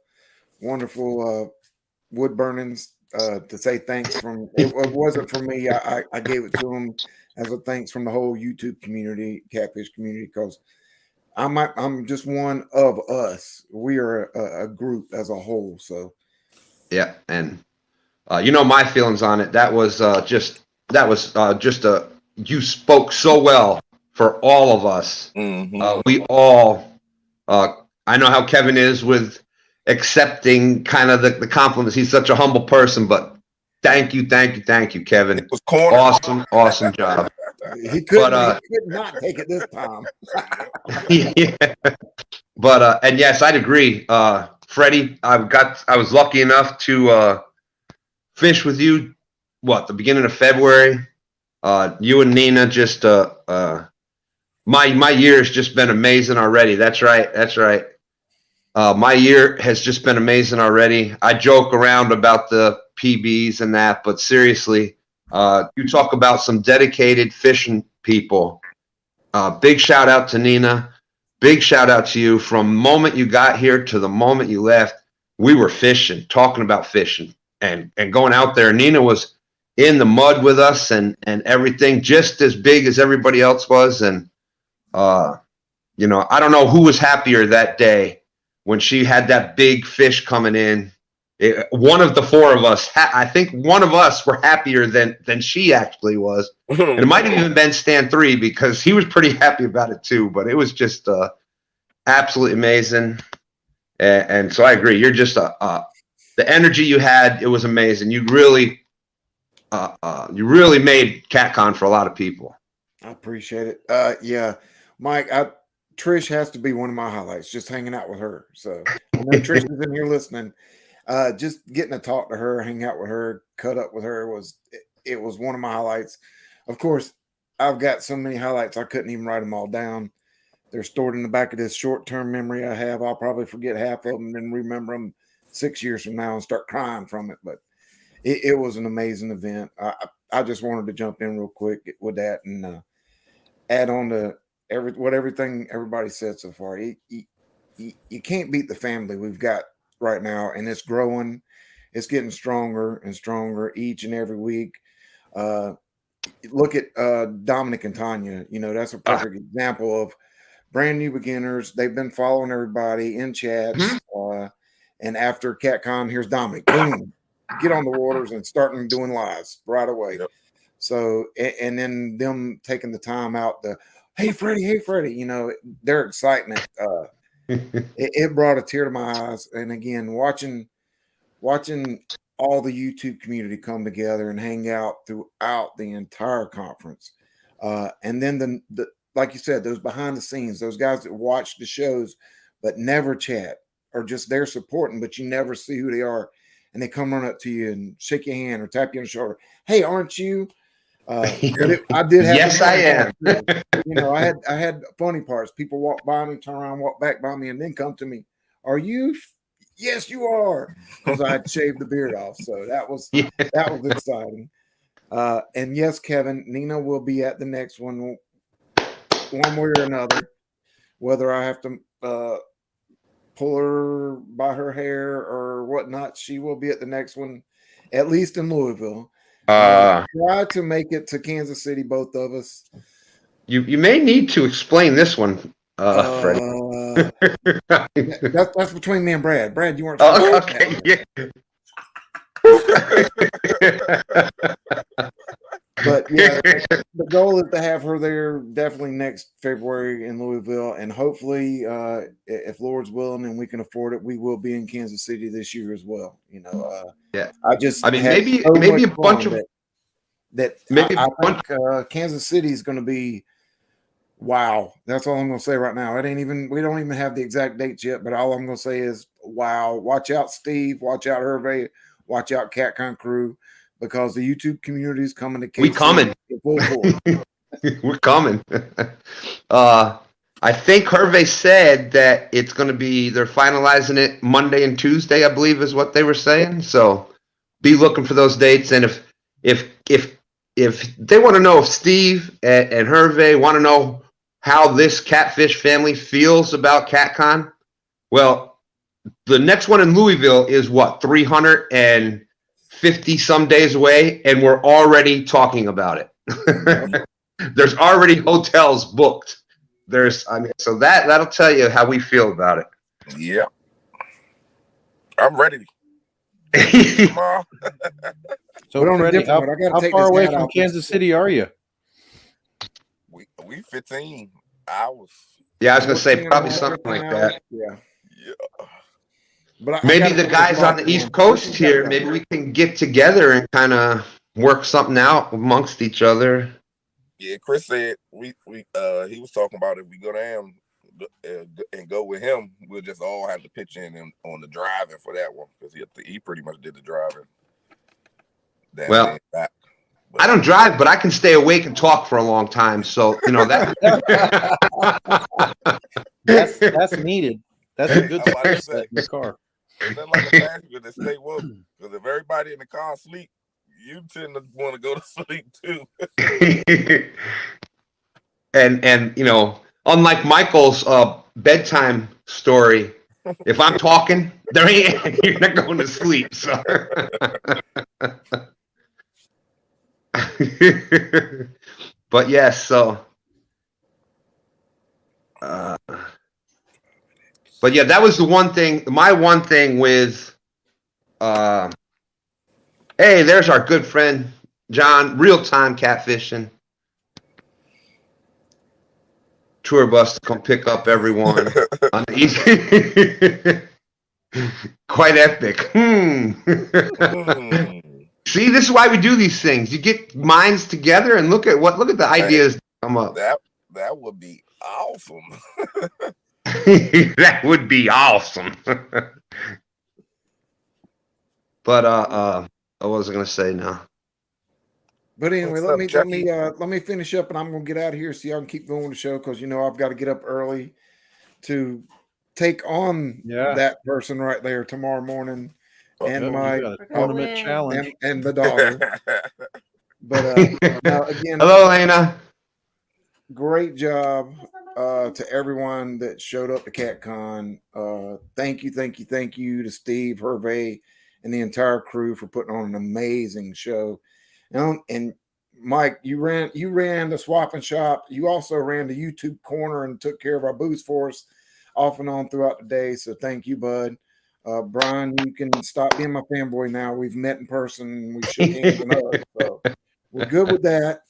wonderful wood burnings to say thanks from. It wasn't for me. I gave it to them as a thanks from the whole YouTube community, catfish community, because I'm just one of us. We are a group as a whole. So Yeah, and you know my feelings on it. That was just you spoke so well for all of us. We all. I know how Kevin is with accepting kind of the compliments. He's such a humble person, but thank you, Kevin. It was corner. Awesome job. he could not take it this time. Yeah. But and yes, I'd agree. Freddie, I was lucky enough to fish with you the beginning of February. You and Nina just my year has just been amazing already. That's right. My year has just been amazing already. I joke around about the PBs and that, but seriously, you talk about some dedicated fishing people. Big shout out to Nina. Big shout out to you. From the moment you got here to the moment you left, we were fishing, talking about fishing and going out there. Nina was in the mud with us and everything, just as big as everybody else was. And, you know, I don't know who was happier that day when she had that big fish coming in. One of the four of us, I think one of us were happier than she actually was. And it might have even been Stan 3 because he was pretty happy about it too. But it was just absolutely amazing. And so I agree. You're just the energy you had. It was amazing. You really made CatCon for a lot of people. I appreciate it. Yeah, Mike, Trish has to be one of my highlights, just hanging out with her. So I know Trish is in here listening. Just getting to talk to her, hang out with her, cut up with her was one of my highlights. Of course, I've got so many highlights I couldn't even write them all down. They're stored in the back of this short-term memory I have. I'll probably forget half of them and remember them 6 years from now and start crying from it. But it was an amazing event. I just wanted to jump in real quick with that and add on to everything everybody said so far. You can't beat the family we've got right now, and it's growing. It's getting stronger and stronger each and every week. Look at Dominic and Tanya. You know, that's a perfect example of brand new beginners. They've been following everybody in chats. And after CatCon, here's Dominic. Boom, get on the waters and starting doing lives right away. Yep. So, and then them taking the time out to, hey, Freddie, you know, their excitement. It brought a tear to my eyes. And again, watching all the YouTube community come together and hang out throughout the entire conference. And then the like you said, those behind the scenes, those guys that watch the shows but never chat or just there supporting, but you never see who they are. And they come run up to you and shake your hand or tap you on the shoulder. Hey, aren't you? I did have Yes, I am. You know, I had funny parts. People walk by me, turn around, walk back by me, and then come to me. Are you? Yes, you are. Because I had shaved the beard off. So that was exciting. And yes, Kevin, Nina will be at the next one way or another. Whether I have to pull her by her hair or whatnot, she will be at the next one, at least in Louisville. Try to make it to Kansas City, both of us. You may need to explain this one, Freddie. That's between me and Brad. Brad, you weren't. Okay. Yeah. But yeah, the goal is to have her there definitely next February in Louisville, and hopefully, if Lord's willing and we can afford it, we will be in Kansas City this year as well. Yeah. I just I mean, had maybe so maybe a much bunch fun of that maybe I a bunch. think Kansas City is going to be wow. That's all I'm going to say right now. We don't even have the exact dates yet, but all I'm going to say is wow. Watch out, Steve. Watch out, Hervé. Watch out, CatCon crew, because the YouTube community is coming to We Kansas coming. City in full force. We're coming. I think Hervé said that it's going to be, they're finalizing it Monday and Tuesday, I believe is what they were saying. So be looking for those dates. And if they want to know if Steve and Hervé want to know how this catfish family feels about CatCon, well, the next one in Louisville is what, 350 some days away, and we're already talking about it. There's already hotels booked. So that'll tell you how we feel about it. Yeah. I'm ready. Tomorrow. So, But on a Freddie, different note, I gotta how take far this away hat from off. Kansas City are you? We 15 hours. Yeah, I was gonna say 14 probably and a half, something like 15 that. hours. Yeah. Yeah. But I Maybe gotta the take guys this on the off, East man. Coast This is here, CatCon. maybe we can get together and kind of work something out amongst each other. Yeah, Chris said he was talking about if we go down and go with him, we'll just all have to pitch in on the driving for that one because he pretty much did the driving. Down Well, there and back. But I don't drive, but I can stay awake and talk for a long time. So that. That's needed. That's a good I'm about to skill say, set in the car. It's not like a passenger that stay woke because if everybody in the car sleep, you tend to want to go to sleep too. and unlike Michael's bedtime story, if I'm talking, you're not going to sleep. So. But yes, so. But yeah, that was the one thing. My one thing with, hey, there's our good friend John, real time catfishing. Tour bus to come pick up everyone on the east. Quite epic. See, this is why we do these things. You get minds together and look at the ideas that come up. That would be awesome. That would be awesome. But what was I gonna say now? But anyway, What's let up, me finish up, and I'm gonna get out of here so y'all can keep going with the show because I've got to get up early to take on that person right there tomorrow morning, and my tournament challenge and the daughter. But now again, hello, Lena. Great job to everyone that showed up to CatCon. Thank you to Steve, Hervé, and the entire crew for putting on an amazing show. And Mike, you ran the swap and shop. You also ran the YouTube corner and took care of our booths for us off and on throughout the day. So thank you, bud. Brian, you can stop being my fanboy now. We've met in person. We shook hands and hugged. So we're good with that.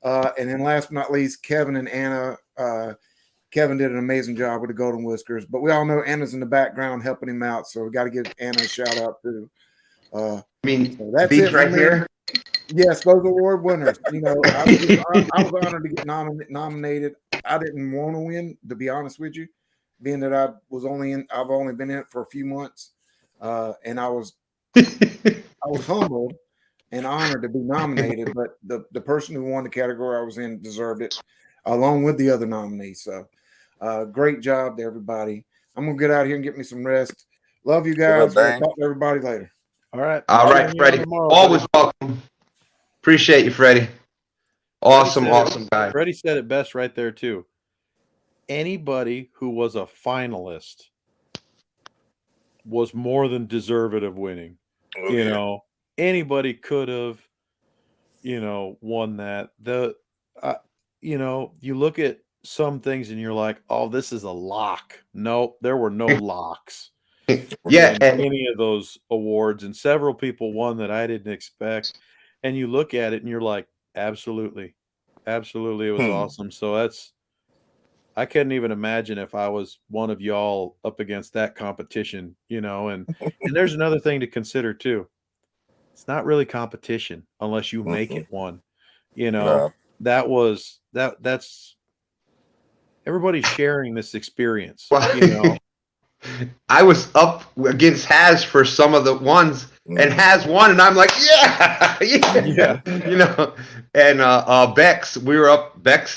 And then last but not least, Kevin and Anna. Kevin did an amazing job with the Golden Whiskers, but we all know Anna's in the background helping him out. So we got to give Anna a shout out too. So that's Beach it right here. Yes, those award winners. I was honored to get nominated. I didn't want to win, to be honest with you, being that I've only been in it for a few months, and I was humbled and honored to be nominated. But the person who won the category I was in deserved it, along with the other nominees. So, great job to everybody. I'm gonna get out here and get me some rest. Love you guys. We'll talk to everybody later. All right, Freddie. Always welcome. Appreciate you, Freddie. Awesome guy. Freddie said it best right there too. Anybody who was a finalist was more than deserved of winning. Okay. Anybody could have, won that. You look at some things and you're like, oh, this is a lock. Nope, there were no locks. Yeah, any of those awards, and several people won that I didn't expect. And you look at it and you're like, Absolutely. Absolutely. It was awesome. So I couldn't even imagine if I was one of y'all up against that competition, and there's another thing to consider too. It's not really competition unless you make it one. No. That's everybody's sharing this experience, Well, I was up against Has for some of the ones, and Has won, and I'm like, yeah, Yeah. And Bex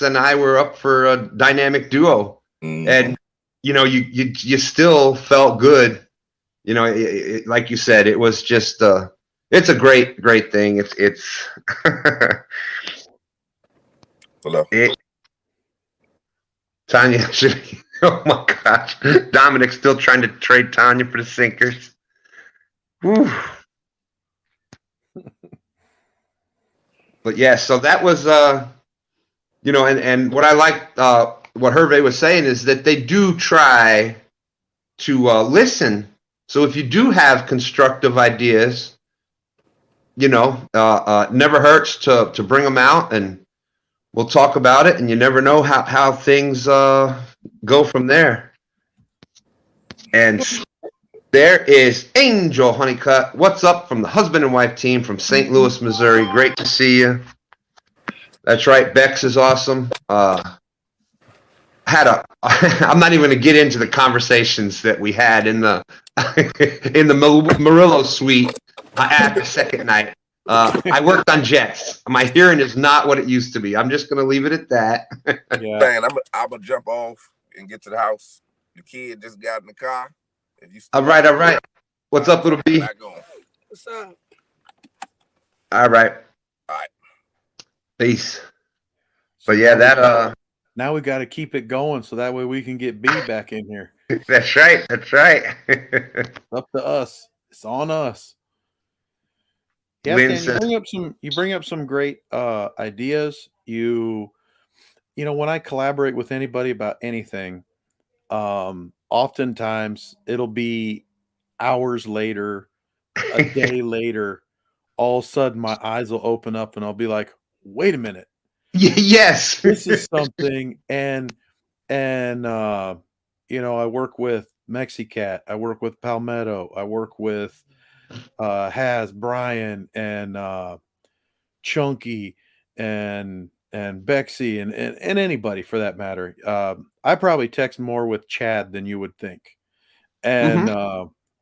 and I were up for a dynamic duo, and you still felt good, like you said, it was just it's a great thing. It's Hello. Tanya should. Oh my gosh, Dominic's still trying to trade Tanya for the sinkers. Whew. But yeah, so that was and what I like what Hervé was saying is that they do try to listen. So if you do have constructive ideas, never hurts to bring them out, and we'll talk about it. And you never know how things go from there. And there is Angel Honeycutt. What's up from the husband and wife team from St. Louis, Missouri? Great to see you. That's right. Bex is awesome. I'm not even going to get into the conversations that we had in the Murillo suite at the second night. I worked on jets. My hearing is not what it used to be. I'm just going to leave it at that. Yeah. Man, I'm gonna jump off and get to the house. The kid just got in the car. If you All right. What's up, little B? What's up? All right. Peace. But yeah, now we got to keep it going so that way we can get B back in here. That's right. Up to us. It's on us. Yeah, Stan, you bring up some great ideas. When I collaborate with anybody about anything, oftentimes it'll be hours later, a day later, all of a sudden my eyes will open up and I'll be like, wait a minute. Yes. This is something. And I work with Mexicat. I work with Palmetto. I work with Has, Brian, and Chunky, and Bexy, and anybody for that matter. I probably text more with Chad than you would think. And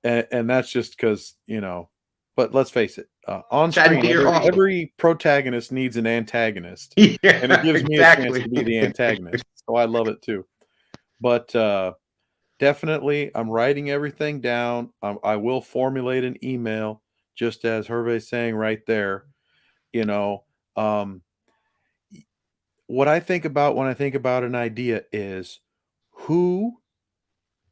and that's just because, but let's face it, on screen, every protagonist needs an antagonist. Yeah, and it gives me a chance to be the antagonist. So I love it too. But definitely, I'm writing everything down. I will formulate an email, just as Hervé's saying right there. What I think about when I think about an idea is who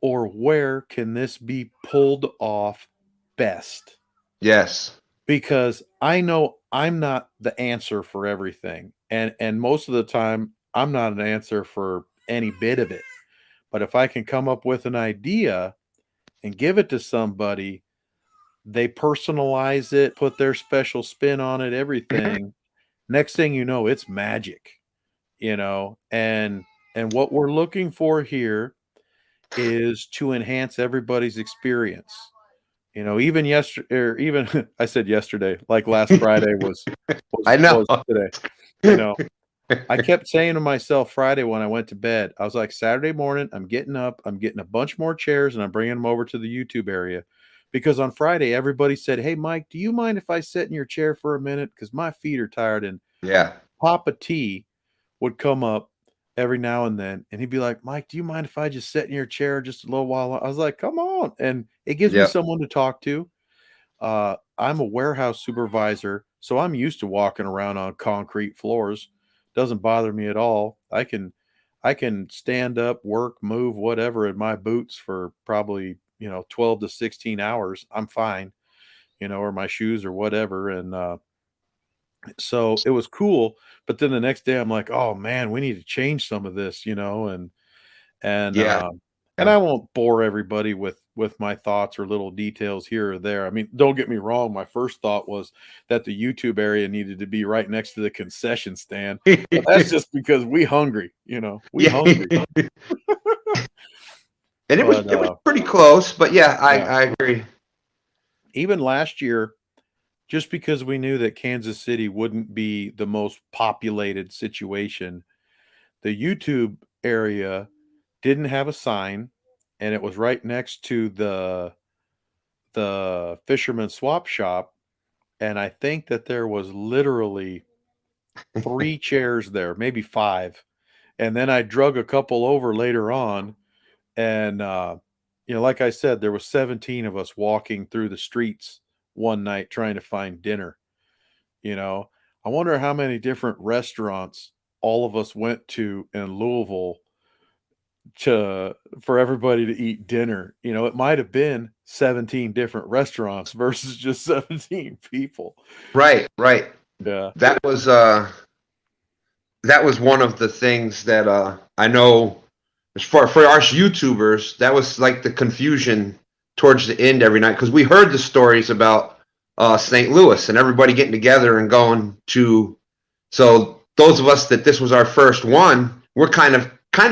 or where can this be pulled off best? Yes. Because I know I'm not the answer for everything. And most of the time, I'm not an answer for any bit of it. But if I can come up with an idea and give it to somebody, they personalize it, put their special spin on it, everything. Next thing you know, it's magic, and what we're looking for here is to enhance everybody's experience. Even yesterday, or even I said yesterday, like last Friday was I know. was today. I kept saying to myself Friday when I went to bed, I was like, Saturday morning, I'm getting up, I'm getting a bunch more chairs, and I'm bringing them over to the YouTube area. Because on Friday, everybody said, hey, Mike, do you mind if I sit in your chair for a minute? Because my feet are tired. And Yeah. Papa T would come up every now and then, and he'd be like, Mike, do you mind if I just sit in your chair just a little while? I was like, come on. And it gives me someone to talk to. I'm a warehouse supervisor, so I'm used to walking around on concrete floors. Doesn't bother me at all. I can stand up, work, move, whatever in my boots for probably 12 to 16 hours. I'm fine, or my shoes or whatever. And so it was cool. But then the next day I'm like, oh man, we need to change some of this, and And I won't bore everybody with my thoughts or little details here or there. I mean, don't get me wrong. My first thought was that the YouTube area needed to be right next to the concession stand. But that's just because we hungry, we hungry. And it was pretty close, but yeah, I agree. Even last year, just because we knew that Kansas City wouldn't be the most populated situation, the YouTube area didn't have a sign, and it was right next to the fisherman swap shop, and I think that there was literally 3 chairs there, maybe 5. And then I drug a couple over later on, and like I said, there was 17 of us walking through the streets one night trying to find dinner. I wonder how many different restaurants all of us went to in Louisville for everybody to eat dinner. It might have been 17 different restaurants versus just 17 people. Right. Yeah. That was one of the things that I know as far for us YouTubers, that was like the confusion towards the end every night, because we heard the stories about St. Louis and everybody getting together and going to. So those of us that this was our first one, we're kind of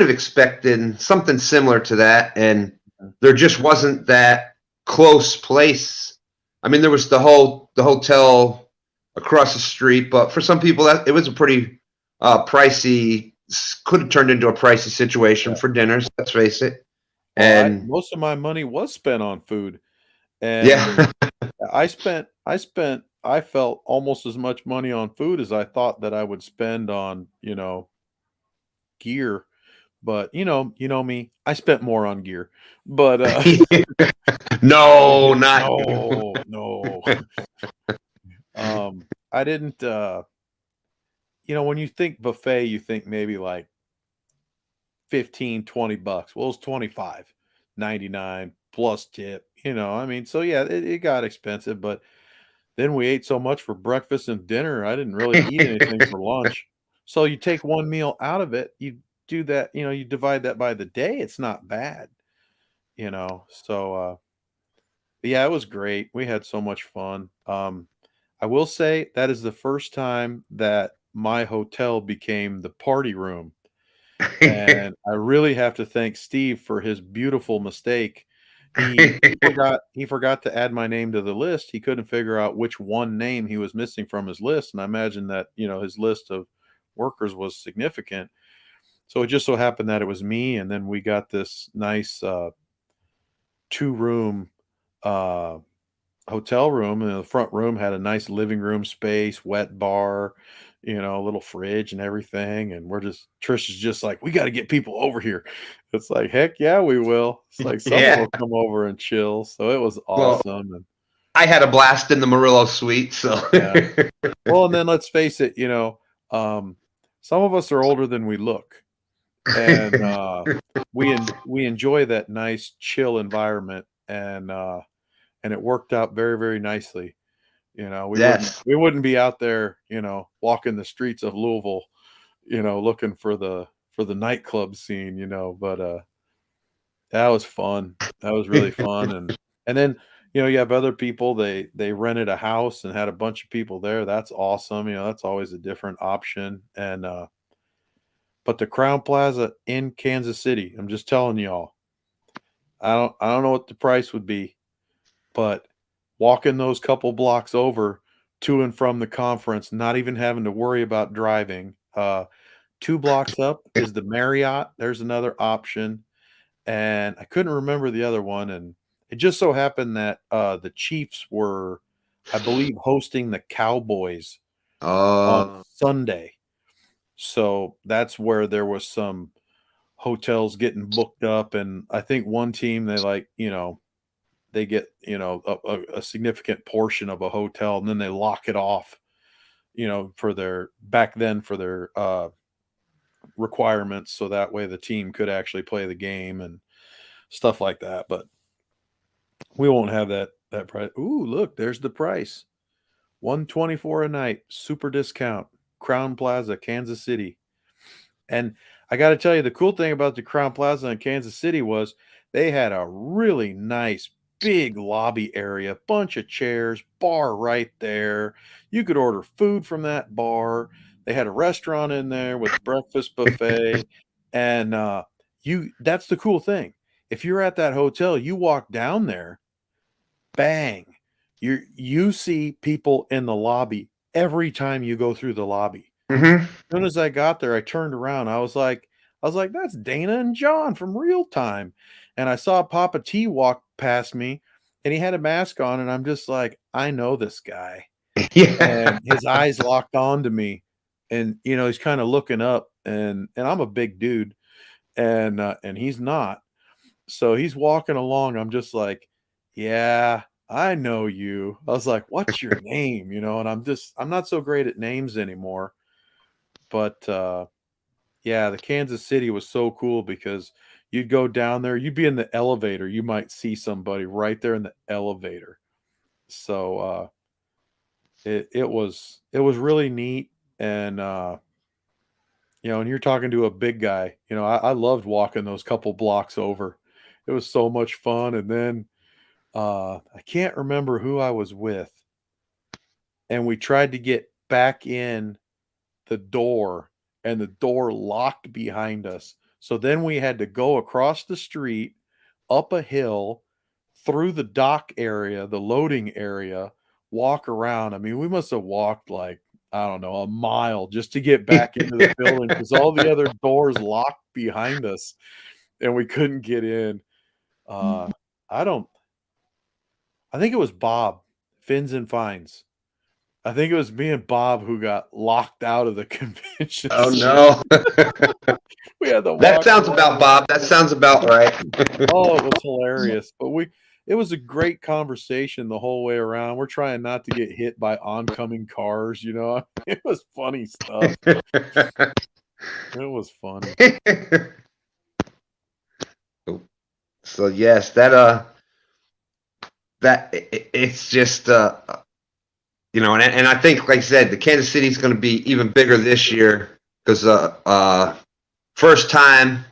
expecting something similar to that, and there just wasn't that close place. I mean, there was the hotel across the street, but for some people that it was a pretty pricey. Could have turned into a pricey situation for dinners. Let's face it. And most of my money was spent on food, and yeah, I felt almost as much money on food as I thought that I would spend on gear. But you know me, I spent more on gear. But no, not no. I didn't. When you think buffet, you think maybe like $15-$20. Well, it's $25.99 plus tip. I mean, so yeah, it got expensive. But then we ate so much for breakfast and dinner, I didn't really eat anything for lunch. So you take one meal out of it, you do that, you divide that by the day, it's not bad, so yeah, it was great. We had so much fun. I will say that is the first time that my hotel became the party room, and I really have to thank Steve for his beautiful mistake. He forgot to add my name to the list. He couldn't figure out which one name he was missing from his list, and I imagine that his list of workers was significant. So it just so happened that it was me, and then we got this nice 2-room hotel room, and the front room had a nice living room space, wet bar, a little fridge and everything. And Trish is just like, we got to get people over here. It's like, heck yeah, we will. It's like someone will come over and chill. So it was awesome. Well, I had a blast in the Murillo suite. So yeah. Well, and then let's face it, some of us are older than we look. And we enjoy that nice chill environment, and it worked out very, very nicely. We wouldn't be out there, walking the streets of Louisville, looking for the nightclub scene, but that was fun. That was really fun. And then, you have other people, they rented a house and had a bunch of people there. That's awesome. That's always a different option. And but the Crown Plaza in Kansas City, I'm just telling y'all, I don't know what the price would be, but walking those couple blocks over to and from the conference, not even having to worry about driving. 2 blocks up is the Marriott. There's another option. And I couldn't remember the other one. And it just so happened that the Chiefs were, I believe, hosting the Cowboys on Sunday. So that's where there was some hotels getting booked up. And I think one team, they get, a significant portion of a hotel, and then they lock it off, for their requirements. So that way the team could actually play the game and stuff like that. But we won't have that price. Ooh, look, there's the price. $124 a night, super discount, Crown Plaza, Kansas City. And I got to tell you, the cool thing about the Crown Plaza in Kansas City was They had a really nice big lobby area, bunch of chairs, bar right there. You could order food from that bar. They had a restaurant in there with breakfast buffet. And that's the cool thing. If you're at that hotel, you walk down there, bang, you see people in the lobby every time you go through the lobby. Mm-hmm. As soon as I got there, I turned around. I was like, that's Dana and John from Real Time. And I saw Papa T walk past me and he had a mask on. And I'm just like, I know this guy. Yeah. And his eyes locked on to me. And, he's kind of looking up and I'm a big dude and he's not. So he's walking along. I'm just like, yeah, I know you. I was like, what's your name? And I'm not so great at names anymore. But yeah, the Kansas City was so cool because you'd go down there, you'd be in the elevator, you might see somebody right there in the elevator. So it was really neat. And and you're talking to a big guy. I loved walking those couple blocks over. It was so much fun. And then I can't remember who I was with. And we tried to get back in the door and the door locked behind us. So then we had to go across the street, up a hill, through the dock area, the loading area, walk around. I mean, we must have walked like, I don't know, a mile just to get back into the building because all the other doors locked behind us and we couldn't get in. I think it was Bob, Fins and Fines. I think it was me and Bob who got locked out of the convention. Oh no. We had to That walk sounds around. about Bob. That sounds about right. Oh, it was hilarious. But it was a great conversation the whole way around. We're trying not to get hit by oncoming cars, It was funny stuff. It was funny. So yes, it's just and I think, like I said, the Kansas City is going to be even bigger this year because first time,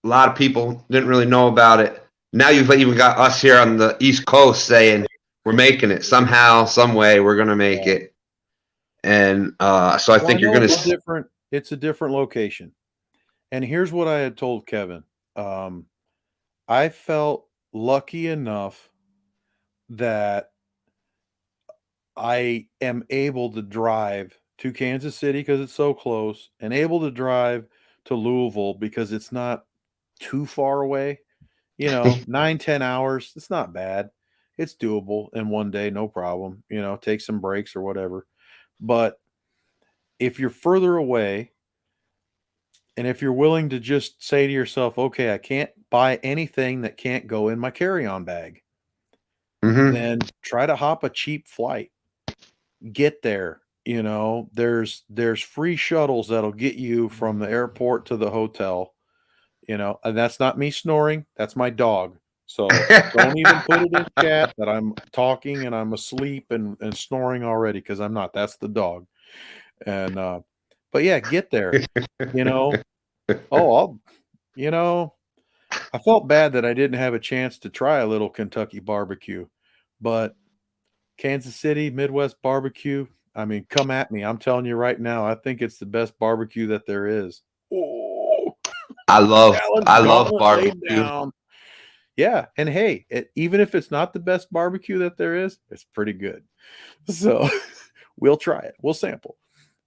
a lot of people didn't really know about it. Now you've even got us here on the East Coast saying we're making it somehow, some way. We're going to make it, and so I think you're going to. It's a different location, and here's what I had told Kevin. I felt lucky enough that I am able to drive to Kansas City because it's so close and able to drive to Louisville because it's not too far away, 9-10 hours. It's not bad. It's doable in one day. No problem. Take some breaks or whatever. But if you're further away and if you're willing to just say to yourself, okay, I can't buy anything that can't go in my carry-on bag, then try to hop a cheap flight. Get there. There's free shuttles that'll get you from the airport to the hotel, and that's not me snoring. That's my dog. So don't even put it in chat that I'm talking and I'm asleep and snoring already because I'm not. That's the dog. And but yeah, get there. I felt bad that I didn't have a chance to try a little Kentucky barbecue, but Kansas City Midwest barbecue, I mean, come at me. I'm telling you right now, I think it's the best barbecue that there is. Oh, I love barbecue. Yeah, and hey, even if it's not the best barbecue that there is, it's pretty good. So we'll try it. We'll sample.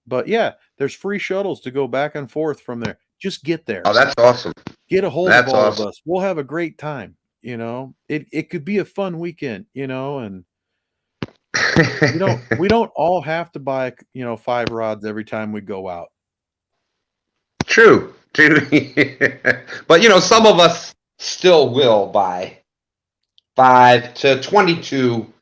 But yeah, there's free shuttles to go back and forth from there. Just get there. Oh, that's awesome. Get a hold of all of us. We'll have a great time. It could be a fun weekend, and we don't all have to buy 5 rods every time we go out. True. But some of us still will buy 5 to 22.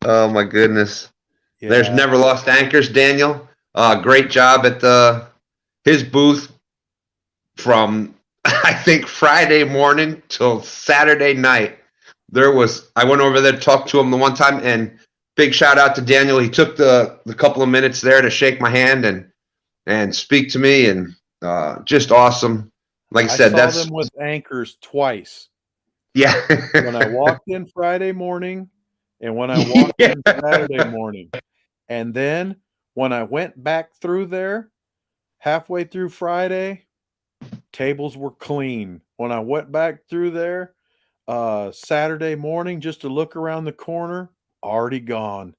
Oh my goodness. Yeah. There's Never Lost Anchors, Daniel. Great job at his booth from I think Friday morning till Saturday night. I went over there to talk to him the one time, and big shout out to Daniel. He took the couple of minutes there to shake my hand and speak to me, and just awesome. Like I said, saw that's them with anchors twice. yeah. When I walked in Friday morning and when I walked in Saturday morning. And then when I went back through there halfway through Friday, tables were clean. When I went back through there Saturday morning just to look around the corner, already gone.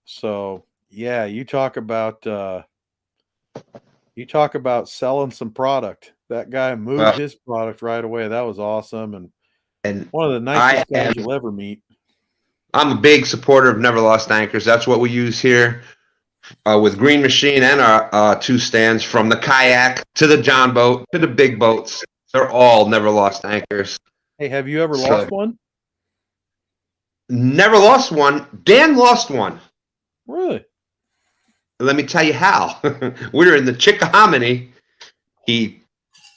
So yeah, you talk about selling some product. That guy moved his product right away. That was awesome, and one of the nicest guys you'll ever meet. I'm a big supporter of Never Lost Anchors. That's what we use here with Green Machine and our 2 stands, from the kayak to the John boat to the big boats. They're all Never Lost Anchors. Hey, have you ever lost one? Never lost one. Dan lost one. Really? Let me tell you how. We were in the Chickahominy. He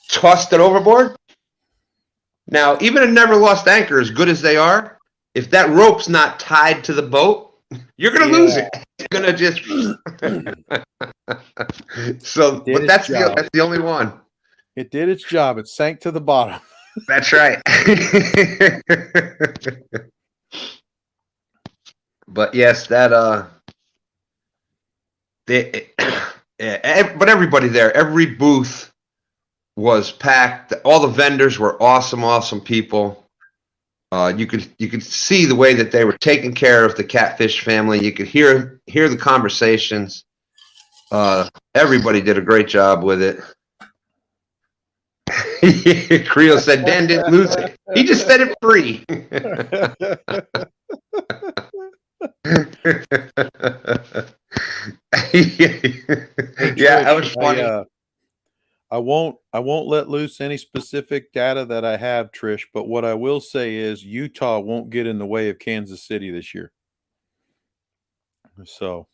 tossed it overboard. Now, even a Never Lost Anchor, as good as they are, if that rope's not tied to the boat, you're going to lose it. It's going to just... So, but that's the only one. It did its job. It sank to the bottom. That's right. But yes, that but everybody there, every booth was packed. All the vendors were awesome people. You could see the way that they were taking care of the Catfish family. You could hear the conversations. Everybody did a great job with it. Creole said Dan didn't lose it. He just set it free. Yeah, that was funny. I won't let loose any specific data that I have, Trish, but what I will say is Utah won't get in the way of Kansas City this year. So.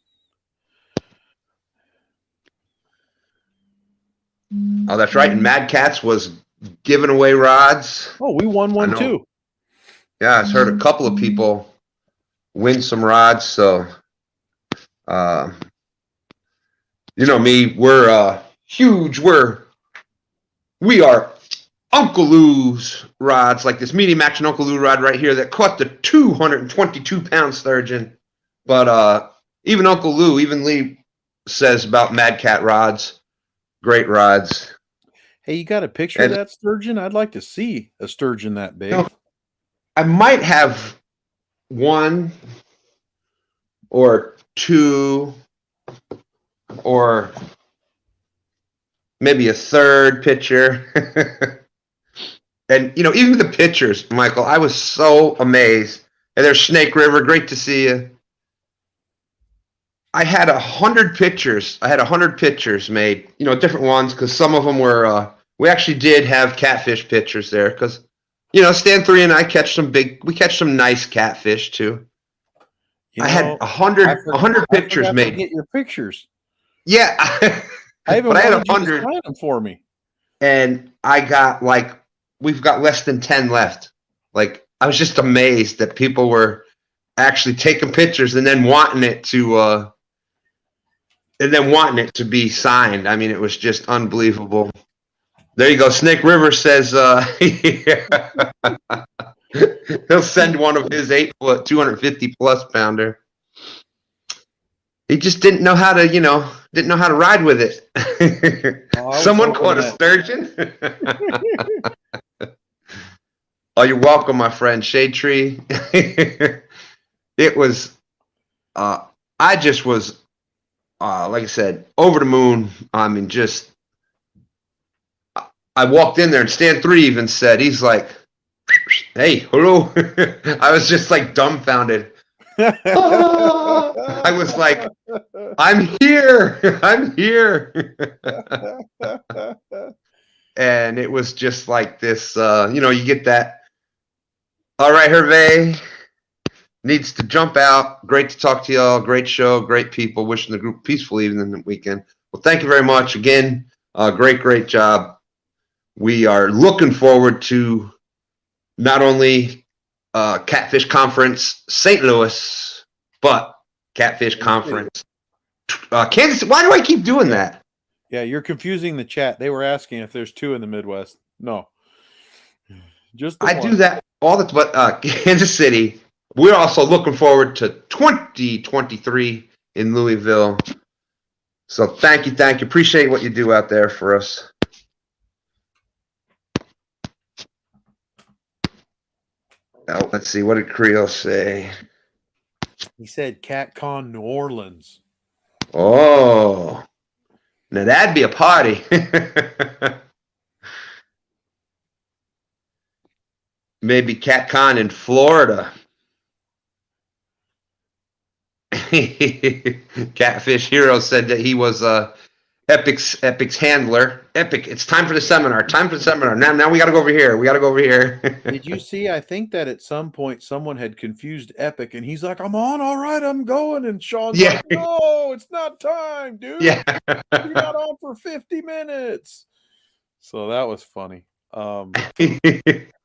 Oh, that's right. And Mad Cats was giving away rods. Oh, we won one too. Yeah, I've heard a couple of people win some rods. So, you know me, we're huge. We are Uncle Lou's rods, like this medium action Uncle Lou rod right here that caught the 222-pound sturgeon. But even Uncle Lou, even Lee says about Mad Cat rods. Great rods. Hey, you got a picture of that sturgeon? I'd like to see a sturgeon that big. You know, I might have one or two or maybe a third picture. And, you know, even the pictures, Michael, I was so amazed. And there's Snake River. Great to see you. I had 100 pictures. I had 100 pictures made, you know, different ones, because some of them were, we actually did have catfish pictures there, because, you know, Stan 3 and I catch some nice catfish too. You know, I had 100 pictures made. Get your pictures. Yeah. I even but I had wanted 100 you to sign them for me. And I got we've got less than 10 left. Like, I was just amazed that people were actually taking pictures and then wanting it to be signed. I mean, it was just unbelievable. There you go. Snake River says he'll send one of his 8-foot, 250-plus pounder. He just didn't know how to ride with it. Someone caught a sturgeon. Oh, you're welcome, my friend. Shade Tree. It was, I just was, like I said, over the moon. I mean, just, I walked in there and Stan 3 even said, he's like, hey, hello. I was just like dumbfounded. I was like, I'm here. I'm here. And it was just like this, you know, you get that. All right, Hervé needs to jump out. Great to talk to y'all. Great show. Great people. Wishing the group a peaceful evening and weekend. Well, thank you very much again. Great job. We are looking forward to not only Catfish Conference St. Louis, but Catfish Conference Kansas. Why do I keep doing that? Yeah, you're confusing the chat. They were asking if there's 2 in the Midwest. No, just the I one. do that all the but Kansas City. We're also looking forward to 2023 in Louisville. So thank you. Appreciate what you do out there for us. Oh, let's see. What did Creole say? He said CatCon New Orleans. Oh, now that'd be a party. Maybe CatCon in Florida. Catfish Hero said that he was Epic's handler. Epic, it's time for the seminar. Now we got to go over here. Did you see? I think that at some point someone had confused Epic, and he's like, "I'm on, all right, I'm going." And Sean's Yeah. like, "No, it's not time, dude. Yeah. You're not on for 50 minutes." So that was funny.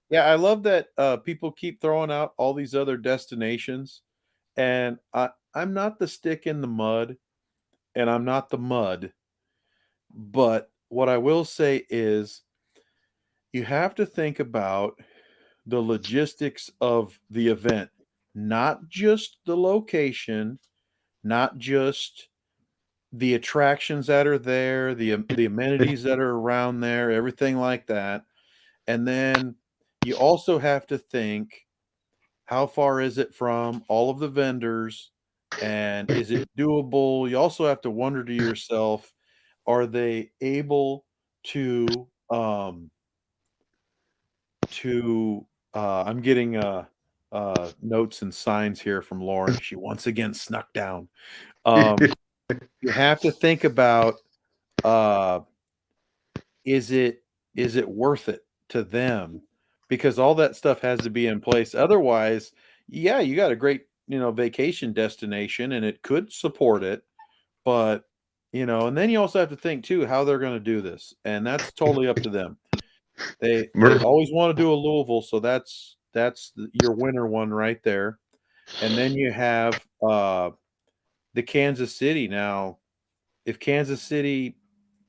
Yeah, I love that people keep throwing out all these other destinations, and I'm not the stick in the mud, and I'm not the mud, but what I will say is you have to think about the logistics of the event, not just the location, not just the attractions that are there, the amenities that are around there, everything like that. And then you also have to think, how far is it from all of the vendors, and is it doable? You also have to wonder to yourself, are they able to I'm getting notes and signs here from Lauren. She once again snuck down. You have to think about, is it worth it to them? Because all that stuff has to be in place. Otherwise, yeah, you got a great, vacation destination and it could support it, but and then you also have to think too how they're going to do this, and that's totally up to them. They always want to do a Louisville, so that's your winner one right there. And then you have the Kansas City. Now, if Kansas City,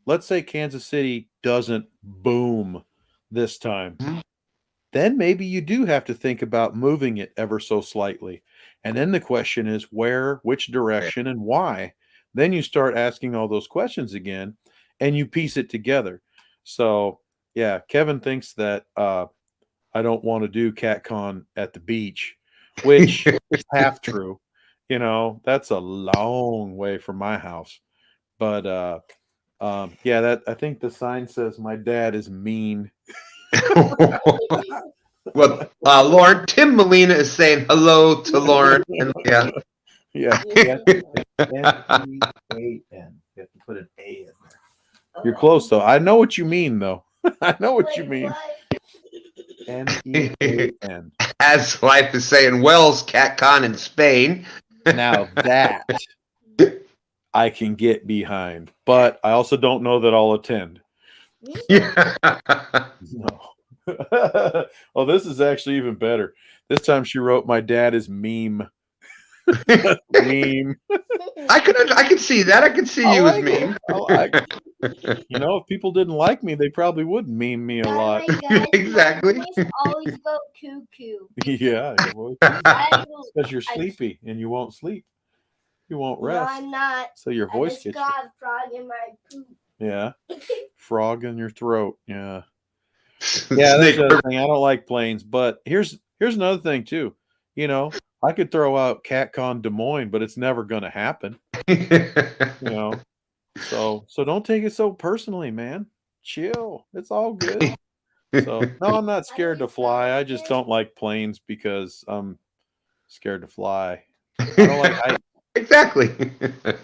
let's say Kansas City doesn't boom this time, then maybe you do have to think about moving it ever so slightly. And then the question is where, which direction, and why. Then you start asking all those questions again, and you piece it together. So, yeah, Kevin thinks that I don't want to do CatCon at the beach, which is half true. That's a long way from my house. But yeah, that I think the sign says my dad is mean. Well, Lauren, Tim Molina is saying hello to Lauren. And, yeah. Yeah. M-E-A-N. You have to put an A in there. You're close, though. I know what you mean, though. I know what you mean. M-E-A-N. As life is saying, Wells CatCon in Spain. Now that I can get behind, but I also don't know that I'll attend. Yeah. No. Oh, this is actually even better. This time she wrote, "My dad is meme." Meme. I could see that. I could see you as meme. If people didn't like me, they probably would meme me a lot. Exactly. Always go cuckoo. Yeah, because you're sleepy and you won't sleep. You won't No, rest. I'm not. So your I voice just gets got a frog in my poop. yeah, frog in your throat. Yeah, yeah. That's the other thing. I don't like planes, but here's another thing too. I could throw out CatCon Des Moines, but it's never going to happen. So don't take it so personally, man. Chill. It's all good. So no, I'm not scared to fly. I just don't like planes because I'm scared to fly. I don't like heights. Exactly.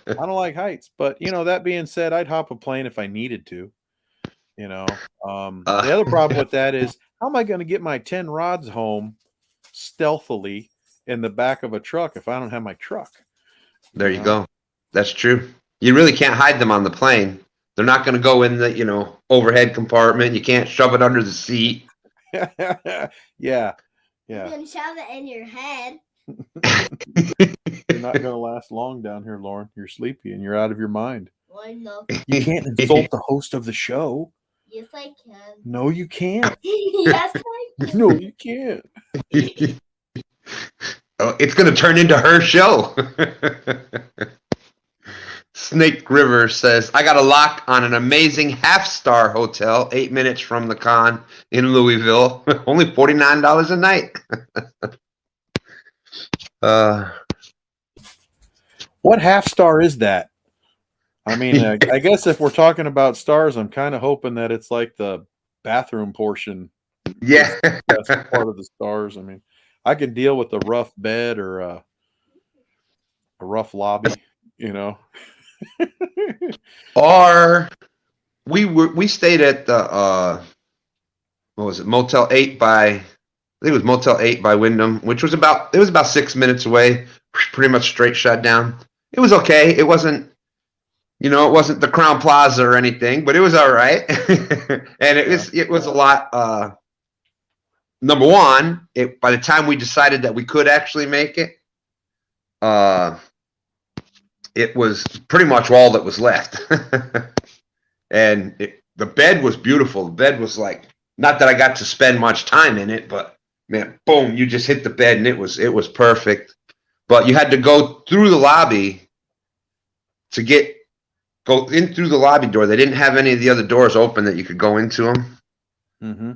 I don't like heights. But that being said, I'd hop a plane if I needed to. The other problem with that is, how am I going to get my 10 rods home stealthily in the back of a truck if I don't have my truck? There you go. That's true. You really can't hide them on the plane. They're not going to go in the, overhead compartment. You can't shove it under the seat. Yeah. You can shove it in your head. You're not going to last long down here, Lauren. You're sleepy and you're out of your mind. Why not? You can't insult the host of the show. Yes, I can. No, you can't. Yes, I can. No, you can't. Oh, it's going to turn into her show. Snake River says, I got a lock on an amazing half-star hotel 8 minutes from the con in Louisville. Only $49 a night. What half star is that? I mean, I guess if we're talking about stars, I'm kind of hoping that it's like the bathroom portion. Yeah. That's part of the stars. I mean, I can deal with a rough bed or a rough lobby, you know. Or we stayed at the what was it, Motel 8 by, I think it was Motel 8 by Wyndham, which was about 6 minutes away, pretty much straight shot down. It was okay. It wasn't, it wasn't the Crown Plaza or anything, but it was all right. And it was a lot. Number one, by the time we decided that we could actually make it, it was pretty much all that was left. And the bed was beautiful. The bed was like, not that I got to spend much time in it, but man, boom, you just hit the bed and it was perfect. But you had to go through the lobby to go in through the lobby door. They didn't have any of the other doors open that you could go into them. Mm-hmm.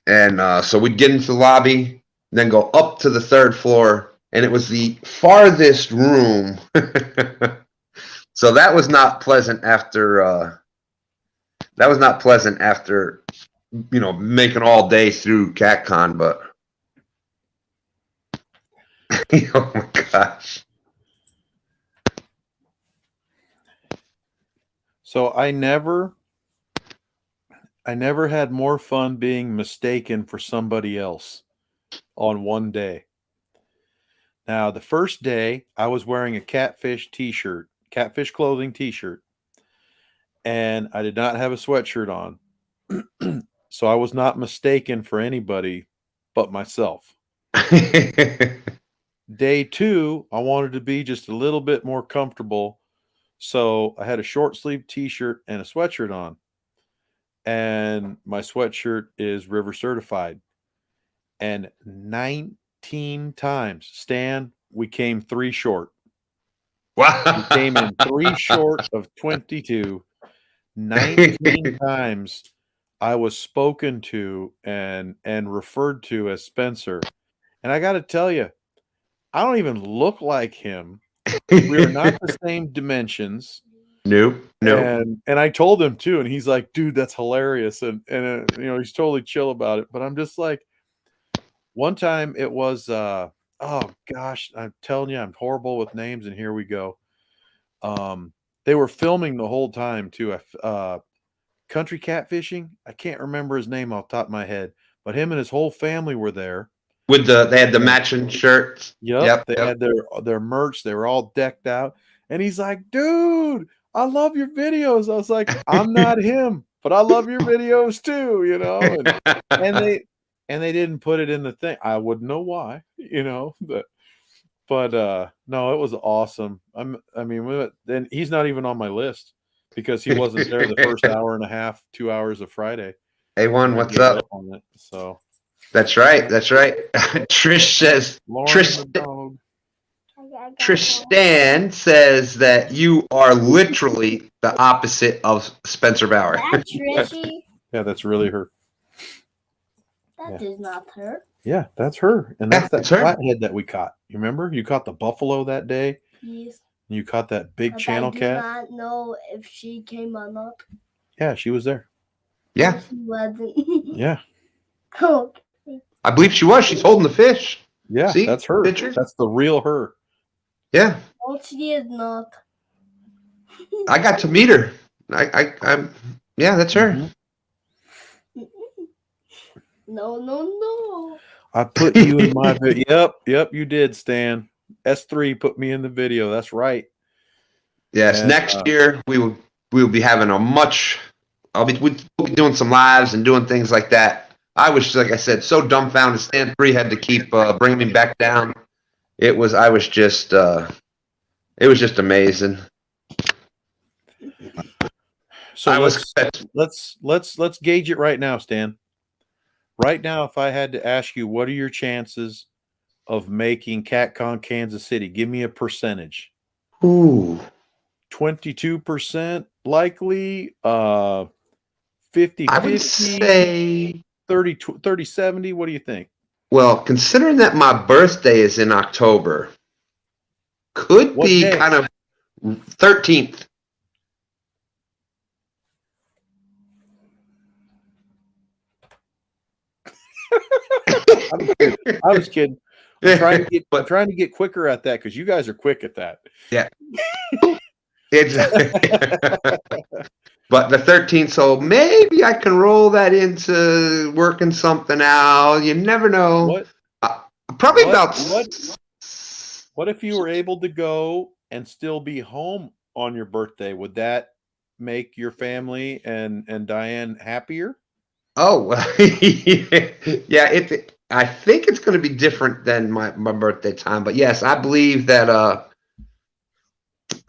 And so we'd get into the lobby, then go up to the third floor, and it was the farthest room. So that was not pleasant after making all day through CatCon, but oh my gosh. So I never had more fun being mistaken for somebody else on one day. Now, the first day, I was wearing a catfish t-shirt, catfish clothing t-shirt, and I did not have a sweatshirt on. So I was not mistaken for anybody but myself. Day two, I wanted to be just a little bit more comfortable. So I had a short sleeve t-shirt and a sweatshirt on. And my sweatshirt is river certified. And 19 times, Stan, we came 3 short. Wow. We came in 3 short of 22. 19 times I was spoken to and referred to as Spencer. And I got to tell you, I don't even look like him. We're not the same dimensions. Nope. And I told him too, and he's like, "Dude, that's hilarious," and he's totally chill about it. But I'm just like, one time it was, oh gosh, I'm telling you, I'm horrible with names, and here we go. They were filming the whole time too. Country catfishing. I can't remember his name off the top of my head, but him and his whole family were there. They had the matching shirts. Yep. They had their merch. They were all decked out. And he's like, "Dude, I love your videos." I was like, "I'm not him, but I love your videos too," And they didn't put it in the thing. I wouldn't know why, but no, it was awesome. Then he's not even on my list because he wasn't there the first hour and a half, 2 hours of Friday. A1, what's up? On it, so. That's right. Trish says, Tristan says that you are literally the opposite of Spencer Bauer. That's Trishy. Yeah, that's really her. That is not her. Yeah, that's her. And that's that flathead that we caught. You remember? You caught the buffalo that day? Yes. You caught that big channel cat? I do not know if she came or not. Yeah, she was there. Yeah. She wasn't. Yeah. Okay. I believe she was. She's holding the fish. Yeah, see? That's her. Picture? That's the real her. Yeah. No, she is not. I got to meet her. I'm yeah, that's her. Mm-hmm. No. I put you in my video. Yep, you did, Stan. S3 put me in the video. That's right. Yes, and, next year we will be having we'll be doing some lives and doing things like that. I was, like I said, so dumbfounded. Stan 3 had to keep bringing me back down. It was just amazing. So I was let's gauge it right now, Stan. Right now, if I had to ask you, what are your chances of making CatCon Kansas City? Give me a percentage. ooh. 22% likely, 50 I would 50, say, 30 70. What do you think? well, considering that my birthday is in October, could What be day? kind of 13th. I was kidding. I'm But trying to get quicker at that because you guys are quick at that. yeah, it's but the 13th, so maybe I can roll that into working something out. You never know. What Probably what about what if you were able to go and still be home on your birthday? Would that make your family and Diane happier? Oh, yeah. I think it's going to be different than my birthday time, but yes, I believe that.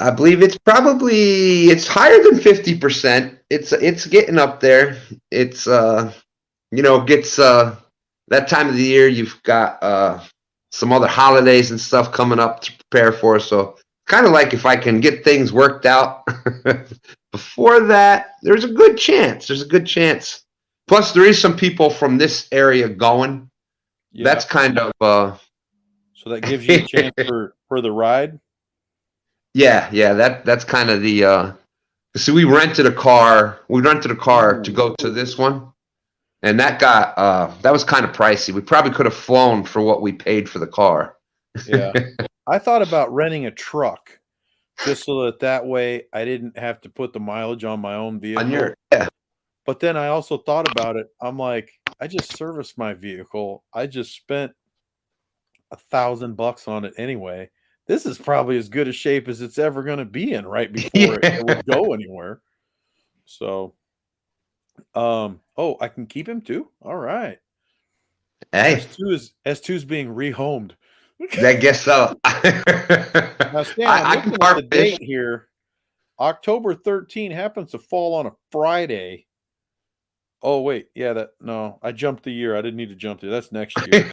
I believe it's higher than 50%. It's getting up there. It's gets that time of the year. You've got some other holidays and stuff coming up to prepare for. So kind of like if I can get things worked out before that, there's a good chance. There's a good chance. Plus, there is some people from this area going. Yeah. That's kind of So that gives you a chance for the ride. yeah. That's kind of the see, we rented a car. We rented a car to go to this one, and that was kind of pricey. We probably could have flown for what we paid for the car. Yeah. I thought about renting a truck just so that way I didn't have to put the mileage on my own vehicle. But then I also thought about it. I'm like, I just serviced my vehicle. I just spent $1,000 on it anyway. This is probably as good a shape as it's ever going to be in right before it would go anywhere. So, I can keep him too. All right. Hey, S2's being rehomed. I guess so. Now, Stan, I'm I looking can at the park date here. October 13 happens to fall on a Friday. Oh wait, yeah, I jumped the year. I didn't need to jump it. That's next year.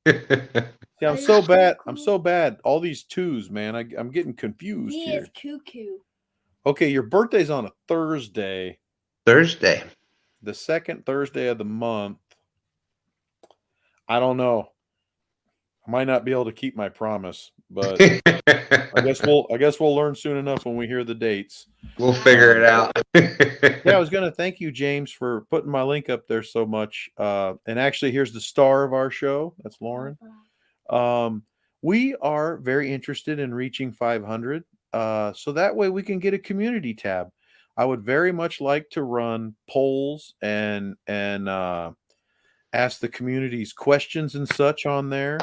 See, I'm so bad. I'm so bad. All these twos, man. I'm getting confused He here. is cuckoo. Okay, your birthday's on a Thursday, Thursday. the second Thursday of the month. I don't know. I might not be able to keep my promise, but I guess we'll learn soon enough when we hear the dates. We'll figure it out. Yeah, I was going to thank you, James, for putting my link up there so much. And actually, here's the star of our show. That's Lauren. We are very interested in reaching 500, so that way we can get a community tab. I would very much like to run polls and ask the community's questions and such on there.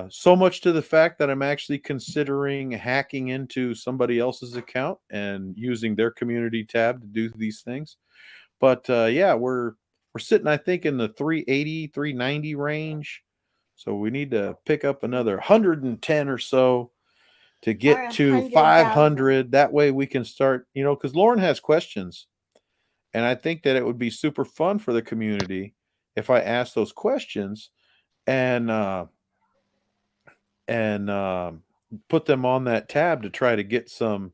So much to the fact that I'm actually considering hacking into somebody else's account and using their community tab to do these things. But yeah, we're sitting, I think, in the 380, 390 range. So we need to pick up another 110 or so to get to 500. That way we can start, because Lauren has questions. And I think that it would be super fun for the community if I asked those questions and put them on that tab to try to get some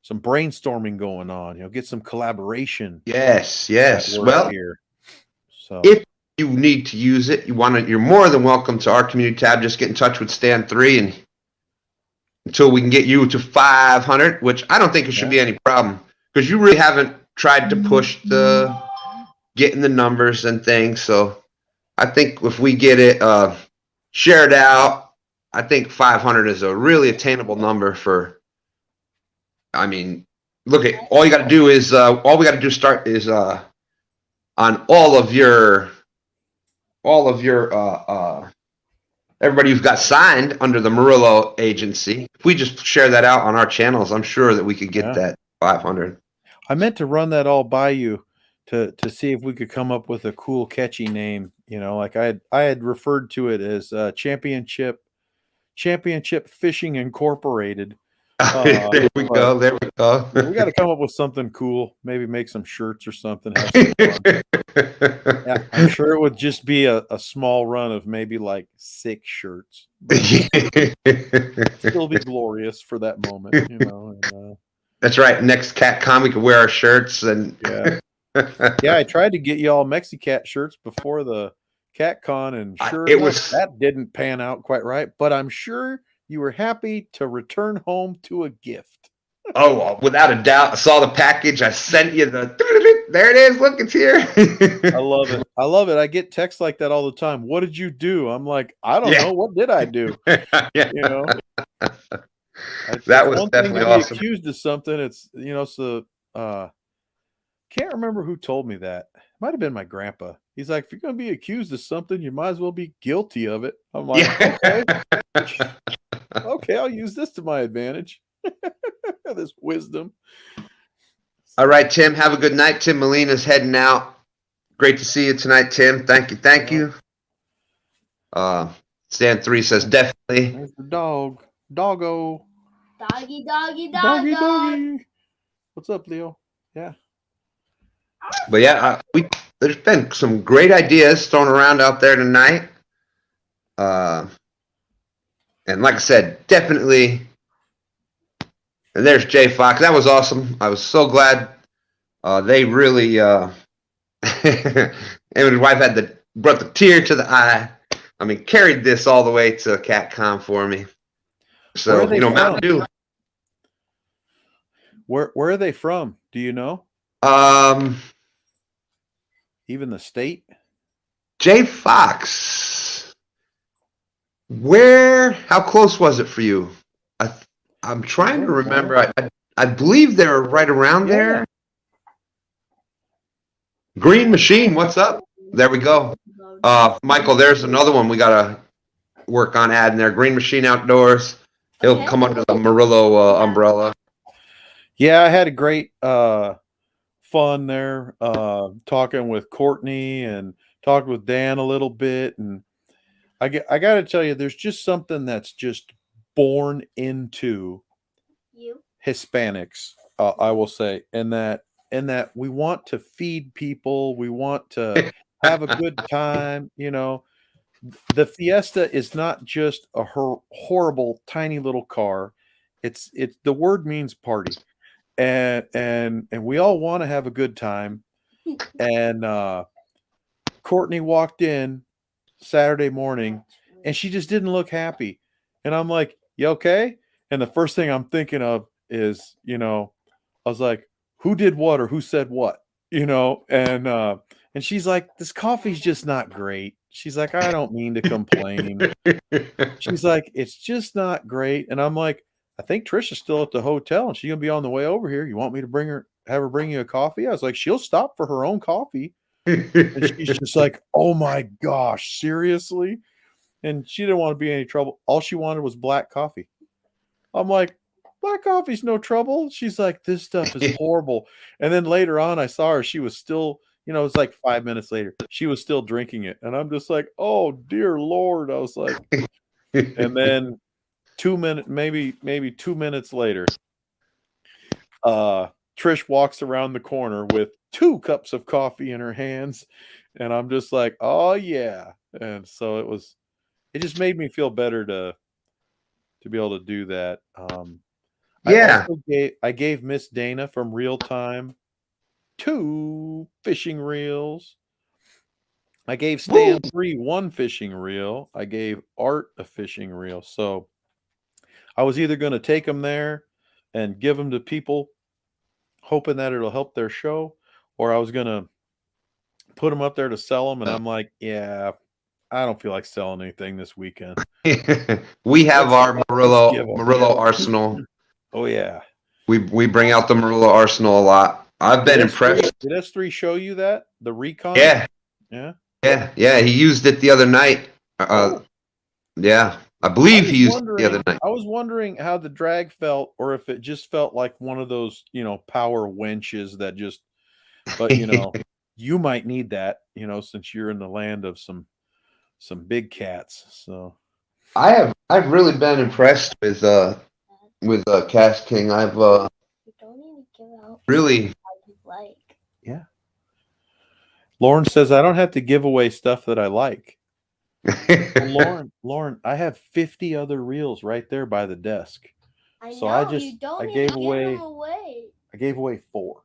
brainstorming going on, get some collaboration. Yes. Well, here. So if you need to use it, you're more than welcome to our community tab. Just get in touch with Stan 3 and until we can get you to 500, which I don't think it should be any problem because you really haven't tried to push getting the numbers and things. So I think if we get it shared out, I think 500 is a really attainable number look at all you got to do is all we got to do start is on all of your everybody who's got signed under the Murillo agency. If we just share that out on our channels, I'm sure that we could get that 500. I meant to run that all by you to see if we could come up with a cool, catchy name. Like I had referred to it as Championship Fishing Incorporated. There we go. There we go. We got to come up with something cool. Maybe make some shirts or something. Have some fun. Yeah, I'm sure it would just be a small run of maybe like 6 shirts. But still be glorious for that moment, you know. And, That's right. Next CatCon, we can wear our shirts and yeah. I tried to get you all Mexicat shirts before the CatCon, and sure It enough, was- that didn't pan out quite right. But I'm sure you were happy to return home to a gift. Oh, without a doubt. I saw the package. I sent you the. There it is. Look, it's here. I love it. I love it. I get texts like that all the time. What did you do? I'm like, I don't Yeah. know. What did I do? Yeah. You know, That it's was one thing definitely to be awesome. accused of something. It's, you know, so can't remember who told me that. Might have been my grandpa. He's like, if you're going to be accused of something, you might as well be guilty of it. I'm like, Yeah. okay, I'll use this to my advantage. This wisdom. All right, Tim. Have a good night. Tim Molina's heading out. Great to see you tonight, Tim. Thank you. Thank you. Stan 3 says definitely. There's the dog. Doggo. Doggy, doggy, dog, Doggy, dog. doggy. What's up, Leo? Yeah. But yeah, there's been some great ideas thrown around out there tonight. And like I said, definitely. And there's Jay Fox. That was awesome. I was so glad they really. Him and his wife brought the tear to the eye. I mean, carried this all the way to CatCon for me. So Where are they from? Mountain Dew. Where are they from? Do you know? Even the state? Jay Fox. How close was it for you? I'm trying to remember. I believe they're right around there. Green Machine, what's up? There we go. Michael, there's another one we gotta work on adding there. Green Machine Outdoors. He'll Okay. come under the Murillo umbrella. Yeah, I had a great fun there talking with Courtney and talked with Dan a little bit. And I got to tell you, there's just something that's just born into You. Hispanics, I will say, and that we want to feed people, we want to have a good time. You know, the Fiesta is not just a horrible tiny little car. It's the word means party, and we all want to have a good time. And Courtney walked in Saturday morning, and she just didn't look happy. And I'm like, "You okay?" And the first thing I'm thinking of is, you know, I was like, "Who did what or who said what?" You know, and she's like, "This coffee's just not great." She's like, "I don't mean to complain." She's like, "It's just not great." And I'm like, "I think Trisha's still at the hotel and she's gonna be on the way over here. You want me to have her bring you a coffee?" I was like, "She'll stop for her own coffee." And she's just like, "Oh my gosh, seriously?" And she didn't want to be in any trouble. All she wanted was black coffee. I'm like, "Black coffee's no trouble." She's like, "This stuff is horrible." And then later on, I saw her. She was still, you know, it was like 5 minutes later. She was still drinking it. And I'm just like, "Oh, dear Lord." I was like, and then 2 minutes, maybe 2 minutes later, Trish walks around the corner with 2 cups of coffee in her hands. And I'm just like, "Oh yeah." And so it just made me feel better to be able to do that. Yeah. I gave Miss Dana from Real Time 2 fishing reels. I gave Stan 3 1 fishing reel. I gave Art a fishing reel. So I was either going to take them there and give them to people, hoping that it'll help their show, or I was going to put them up there to sell them. And I'm like, yeah, I don't feel like selling anything this weekend. We have our give 'em. Murillo arsenal. Oh yeah. We bring out the Murillo arsenal a lot. I've been impressed. Did S3 show you that? The recon? Yeah. Yeah. Yeah. He used it the other night. Yeah. I believe he used it the other night. I was wondering how the drag felt, or if it just felt like one of those, you know, power winches that just, but you know, you might need that, you know, since you're in the land of some big cats. So I've really been impressed with with Cast King. I've You don't need to give out really. stuff you like. Yeah. Lauren says I don't have to give away stuff that I like. Well, Lauren, I have 50 other reels right there by the desk. I So know, I you don't I need gave to away give them away. I gave away 4.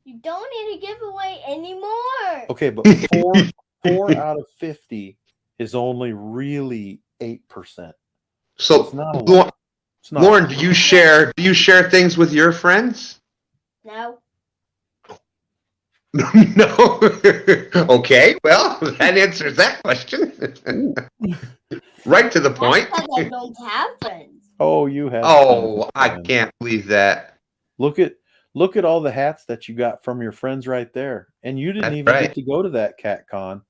You don't need to give away any more. Okay, but 4 out of 50 is only really 8%. So, It's not a lot. It's not a Lauren, lot. do you share things with your friends? No. No. Okay, well, that answers that question. Right to the point. That's because I don't have friends. Oh, you have. Oh, I friends. can't believe that. Look at all the hats that you got from your friends right there, and you didn't That's even right. get to go to that CatCon,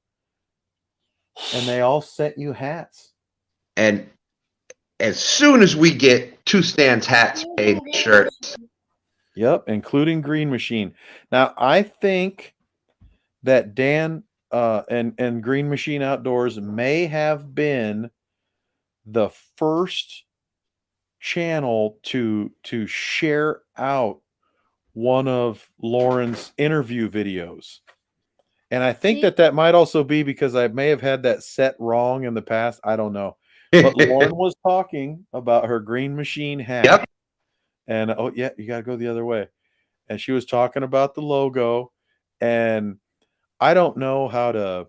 and they all sent you hats. And as soon as we get 2 stands, hats, made, shirts. Yep, including Green Machine. Now, I think that Dan and Green Machine Outdoors may have been the first channel to share out one of Lauren's interview videos. And I think that might also be because I may have had that set wrong in the past. I don't know. But Lauren was talking about her Green Machine hat. Yep. And oh yeah, you got to go the other way. And she was talking about the logo, and I don't know how to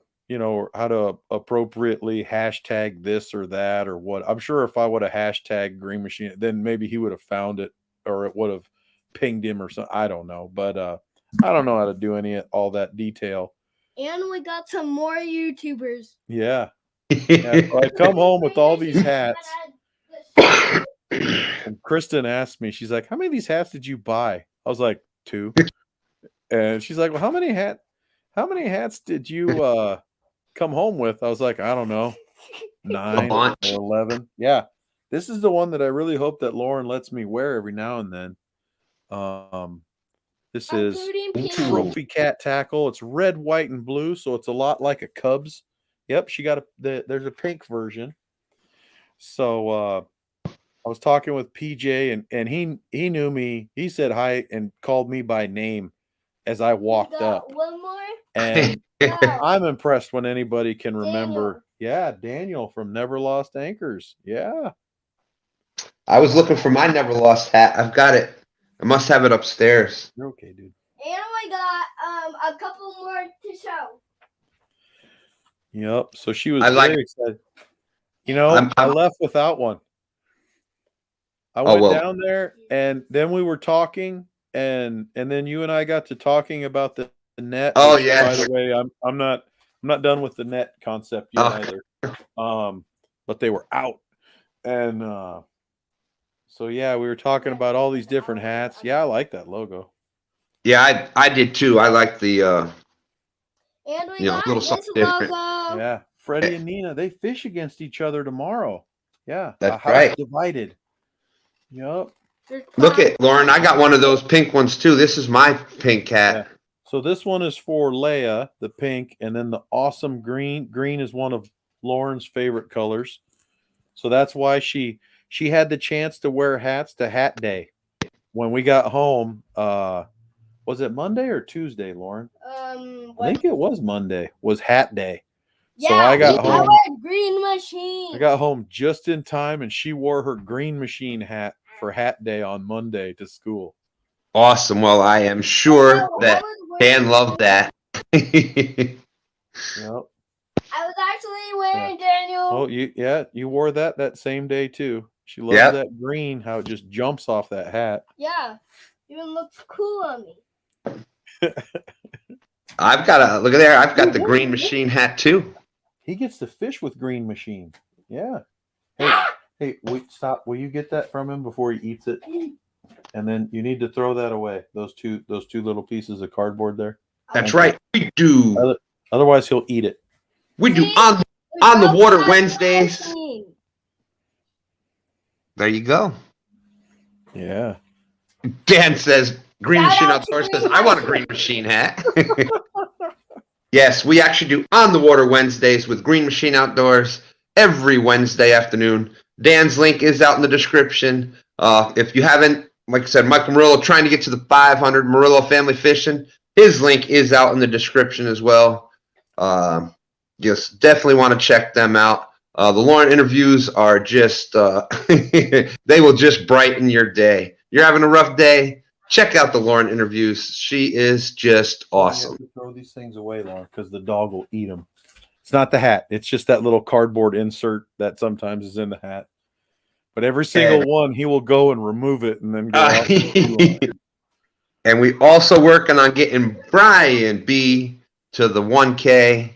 appropriately hashtag this or that or what. I'm sure if I would have hashtagged Green Machine, then maybe he would have found it, or it would have pinged him or something. I don't know, but I don't know how to do all that detail. And we got some more YouTubers. Yeah. So I come home with all these hats. And Kristen asked me, she's like, how many of these hats did you buy? I was like, 2. And she's like, well, how many hats did you come home with? I was like, I don't know, 9 or 11. Yeah. This is the one that I really hope that Lauren lets me wear every now and then. This is Trophy Cat Tackle. It's red, white, and blue, so it's a lot like a Cubs. Yep, she got there's a pink version. So I was talking with PJ, and he knew me. He said hi and called me by name as I walked up. One more. And Wow. I'm impressed when anybody can remember. Yeah, Daniel from Never Lost Anchors. Yeah. I was looking for my never lost hat. I've got it. I must have it upstairs. You're okay, dude. And we got a couple more to show. Yep. So she was very excited. You know, I left without one. I went down there, and then we were talking, and then you and I got to talking about the net. Oh yeah. By the way, I'm not done with the net concept yet either. But they were out, and so yeah, we were talking about all these different hats. Yeah, I like that logo. Yeah, I did too. I like the and we got little this something different. logo. Yeah, Freddie and Nina, they fish against each other tomorrow. Yeah, that's a house right. Divided. Yep. Look at Lauren. I got one of those pink ones too. This is my pink hat. Yeah. So this one is for Leia, the pink, and then the awesome green. Green is one of Lauren's favorite colors. So that's why she had the chance to wear hats to Hat Day. When we got home, was it Monday or Tuesday, Lauren? I think it was Monday. Was Hat Day. Yeah, so I got home. Green Machine. I got home just in time, and she wore her Green Machine hat for Hat Day on Monday to school. Awesome. Well, I am sure that Dan loved that. Yep. I was actually wearing Daniel. Oh, you wore that same day too. She loves that green, how it just jumps off that hat. Yeah, even looks cool on me. I've got look at there. I've got the Green Machine hat too. He gets to fish with Green Machine. Yeah. Hey, wait, stop. Will you get that from him before he eats it? And then you need to throw that away. Those two little pieces of cardboard there. That's right. We do. Otherwise, he'll eat it. We do on the water Wednesdays. There you go. Yeah. Dan says Green Machine Outdoors says I want a Green Machine hat. Yes, we actually do on the water Wednesdays with Green Machine Outdoors every Wednesday afternoon. Dan's link is out in the description. If you haven't, like I said, Michael Murillo trying to get to the 500 Murillo Family Fishing. His link is out in the description as well. Just definitely want to check them out. The Lauren interviews are just, they will just brighten your day. You're having a rough day, check out the Lauren interviews. She is just awesome. You have to throw these things away, Lauren, because the dog will eat them. It's not the hat. It's just that little cardboard insert that sometimes is in the hat. But every single one, he will go and remove it and then go out. And we also working on getting Brian B to the 1K.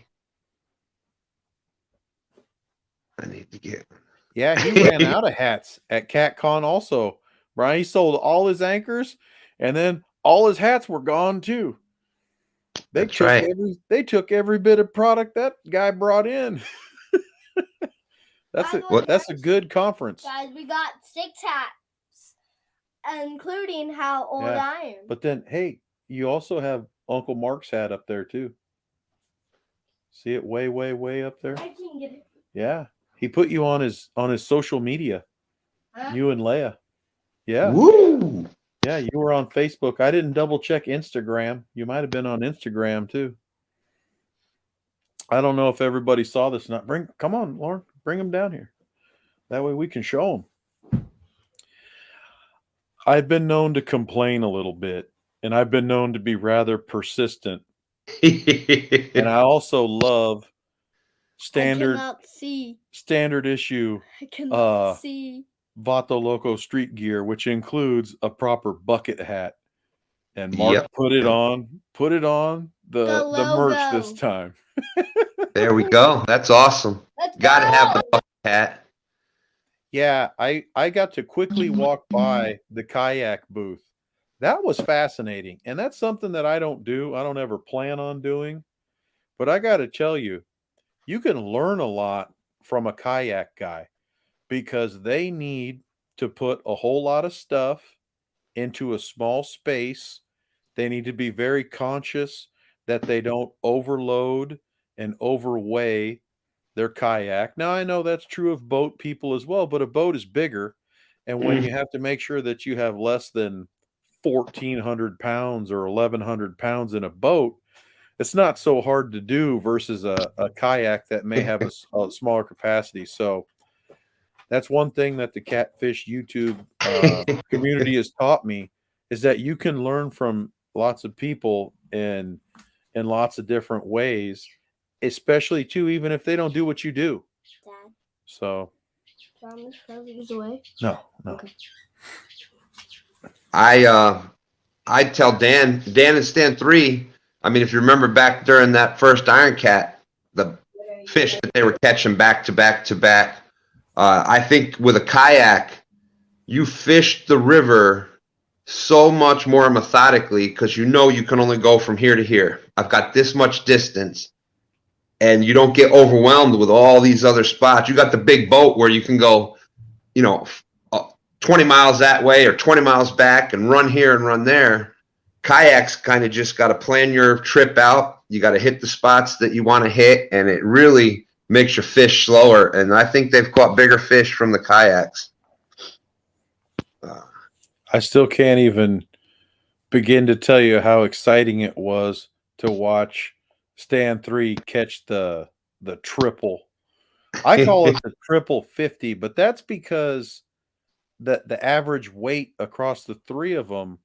I need to get. Yeah, he ran out of hats at CatCon also. Brian, he sold all his anchors, and then all his hats were gone too. They took every bit of product that guy brought in. That's a good conference. Guys, we got 6 hats, including how old I am. But then, hey, you also have Uncle Mark's hat up there too. See it way, way, way up there? I can get it. Yeah. He put you on his social media. Huh? You and Leia. Yeah. Woo! Yeah, you were on Facebook. I didn't double check Instagram. You might have been on Instagram too. I don't know if everybody saw this. Come on, Lauren, bring them down here. That way we can show them. I've been known to complain a little bit, and I've been known to be rather persistent. And I also love standard issue Vato Loco street gear, which includes a proper bucket hat. And Mark put it on the merch this time. There we go. That's awesome. Gotta have the bucket hat. Yeah, I got to quickly walk by the kayak booth. That was fascinating. And that's something that I don't do. I don't ever plan on doing. But I got to tell you, you can learn a lot from a kayak guy because they need to put a whole lot of stuff into a small space. They need to be very conscious that they don't overload and overweigh their kayak. Now, I know that's true of boat people as well, but a boat is bigger. And when you have to make sure that you have less than 1,400 pounds or 1,100 pounds in a boat, it's not so hard to do versus a kayak that may have a smaller capacity. So that's one thing that the Catfish YouTube community has taught me, is that you can learn from lots of people in lots of different ways, especially too, even if they don't do what you do. Dad. So. John, throw these away? No. Okay. I tell Dan and Stan 3. I mean, if you remember back during that first Iron Cat, the fish that they were catching back to back to back. I think with a kayak, you fish the river so much more methodically because you know you can only go from here to here. I've got this much distance, and you don't get overwhelmed with all these other spots. You got the big boat where you can go, 20 miles that way or 20 miles back and run here and run there. Kayaks kind of just got to plan your trip out. You got to hit the spots that you want to hit, and it really makes your fish slower. And I think they've caught bigger fish from the kayaks. I still can't even begin to tell you how exciting it was to watch Stan 3 catch the triple. I call it the triple 50, but that's because the average weight across the three of them,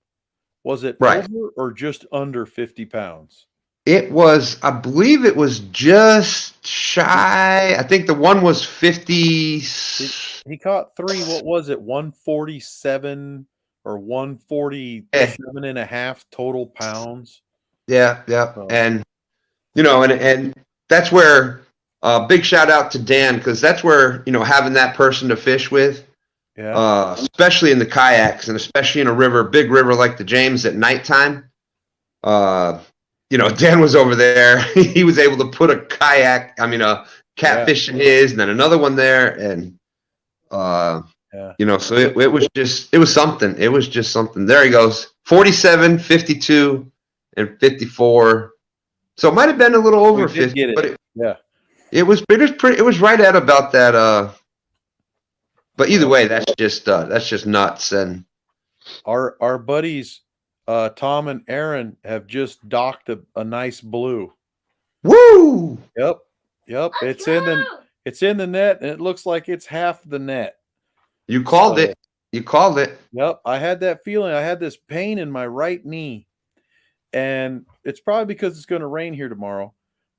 was it over or just under 50 pounds? It was, I believe it was just shy. I think the one was 50. He caught 3. What was it? 147 or 147 and a half total pounds. Yeah. So. And, and that's where big shout out to Dan, because that's where, having that person to fish with, especially in the kayaks and especially in a big river like the James at nighttime. Dan was over there. He was able to put a catfish in his, and then another one there. And, so it was something. It was just something. There he goes. 47, 52, and 54. So it might have been a little over 50, but it was right at about that, But either way, that's just nuts. And Our buddies, Tom and Aaron, have just docked a nice blue. woo! Yep. It's in the net, and it looks like it's half the net. You called So, it. You called it. Yep. I had that feeling. I had this pain in my right knee, and it's probably because it's going to rain here tomorrow.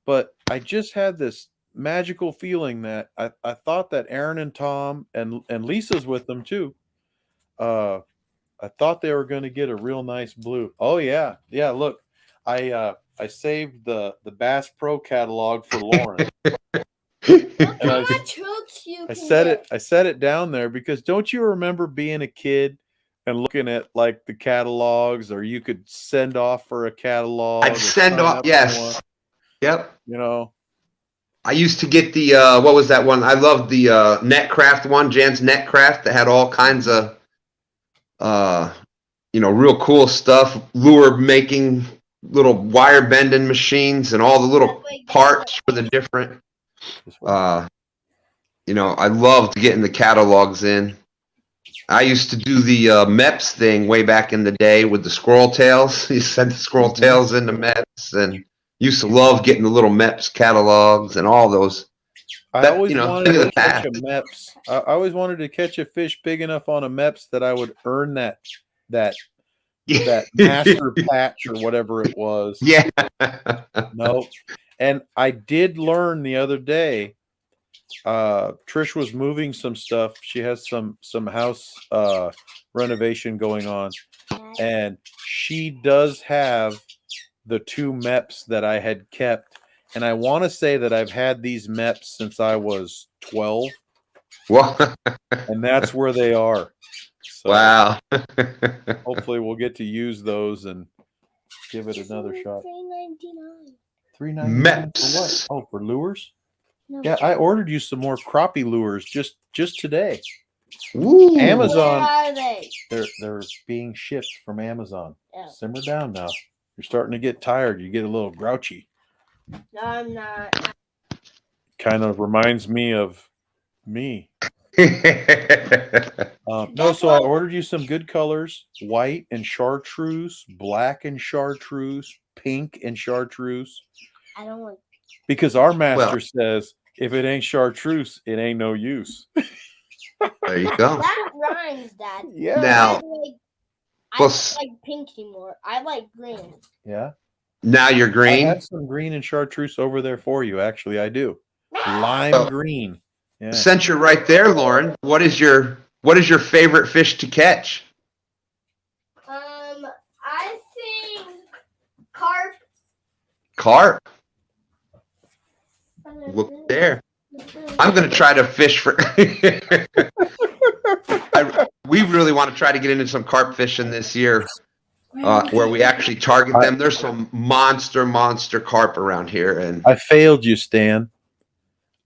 But I just had this magical feeling that I thought that Aaron and Tom and Lisa's with them too. I thought they were going to get a real nice blue. Oh yeah. Look, I saved the Bass Pro catalog for Lauren. Look And how I- much hooks you I can set get. it down there because don't you remember being a kid and looking at like the catalogs, or you could send off for a catalog? I'd or send sign off. up for Yes. one, Yep. you know. I used to get the what was that one? I loved the Netcraft one, Jan's Netcraft, that had all kinds of real cool stuff, lure making, little wire bending machines, and all the little parts for the different. I loved getting the catalogs in. I used to do the MEPS thing way back in the day with the squirrel tails. You sent the squirrel tails into MEPS, and used to love getting the little MEPS catalogs and all those. I always wanted thing of to the catch a past. MEPS. I always wanted to catch a fish big enough on a MEPS that I would earn that master patch or whatever it was. Yeah. Nope. And I did learn the other day. Trish was moving some stuff. She has some house renovation going on, and she does have the 2 MEPS that I had kept. And I want to say that I've had these MEPS since I was 12, Well, and that's where they are. So wow. hopefully we'll get to use those and give it another shot. $3.99 for what? MEPS. Oh, for lures? No. Yeah, I ordered you some more crappie lures just today. Woo. Amazon. Where are they? They're being shipped from Amazon. Oh. Simmer down now. You're starting to get tired. You get a little grouchy. No, I'm not. Kind of reminds me of me. No, That's so I what- ordered you some good colors: white and chartreuse, black and chartreuse, pink and chartreuse. I don't want. Because our master Well- says if it ain't chartreuse, it ain't no use. There you go. That rhymes, Dad. Yeah. Now- I Well, don't like pink anymore. I like green. Yeah. Now you're I green. have some green and chartreuse over there for you. Actually, I do. Lime Oh. green. Yeah. Since you're right there, Lauren, what is your favorite fish to catch? I think carp. Carp. Look there. I'm gonna try to fish for. We really want to try to get into some carp fishing this year, where we actually target them. There's some monster carp around here, and I failed you, Stan.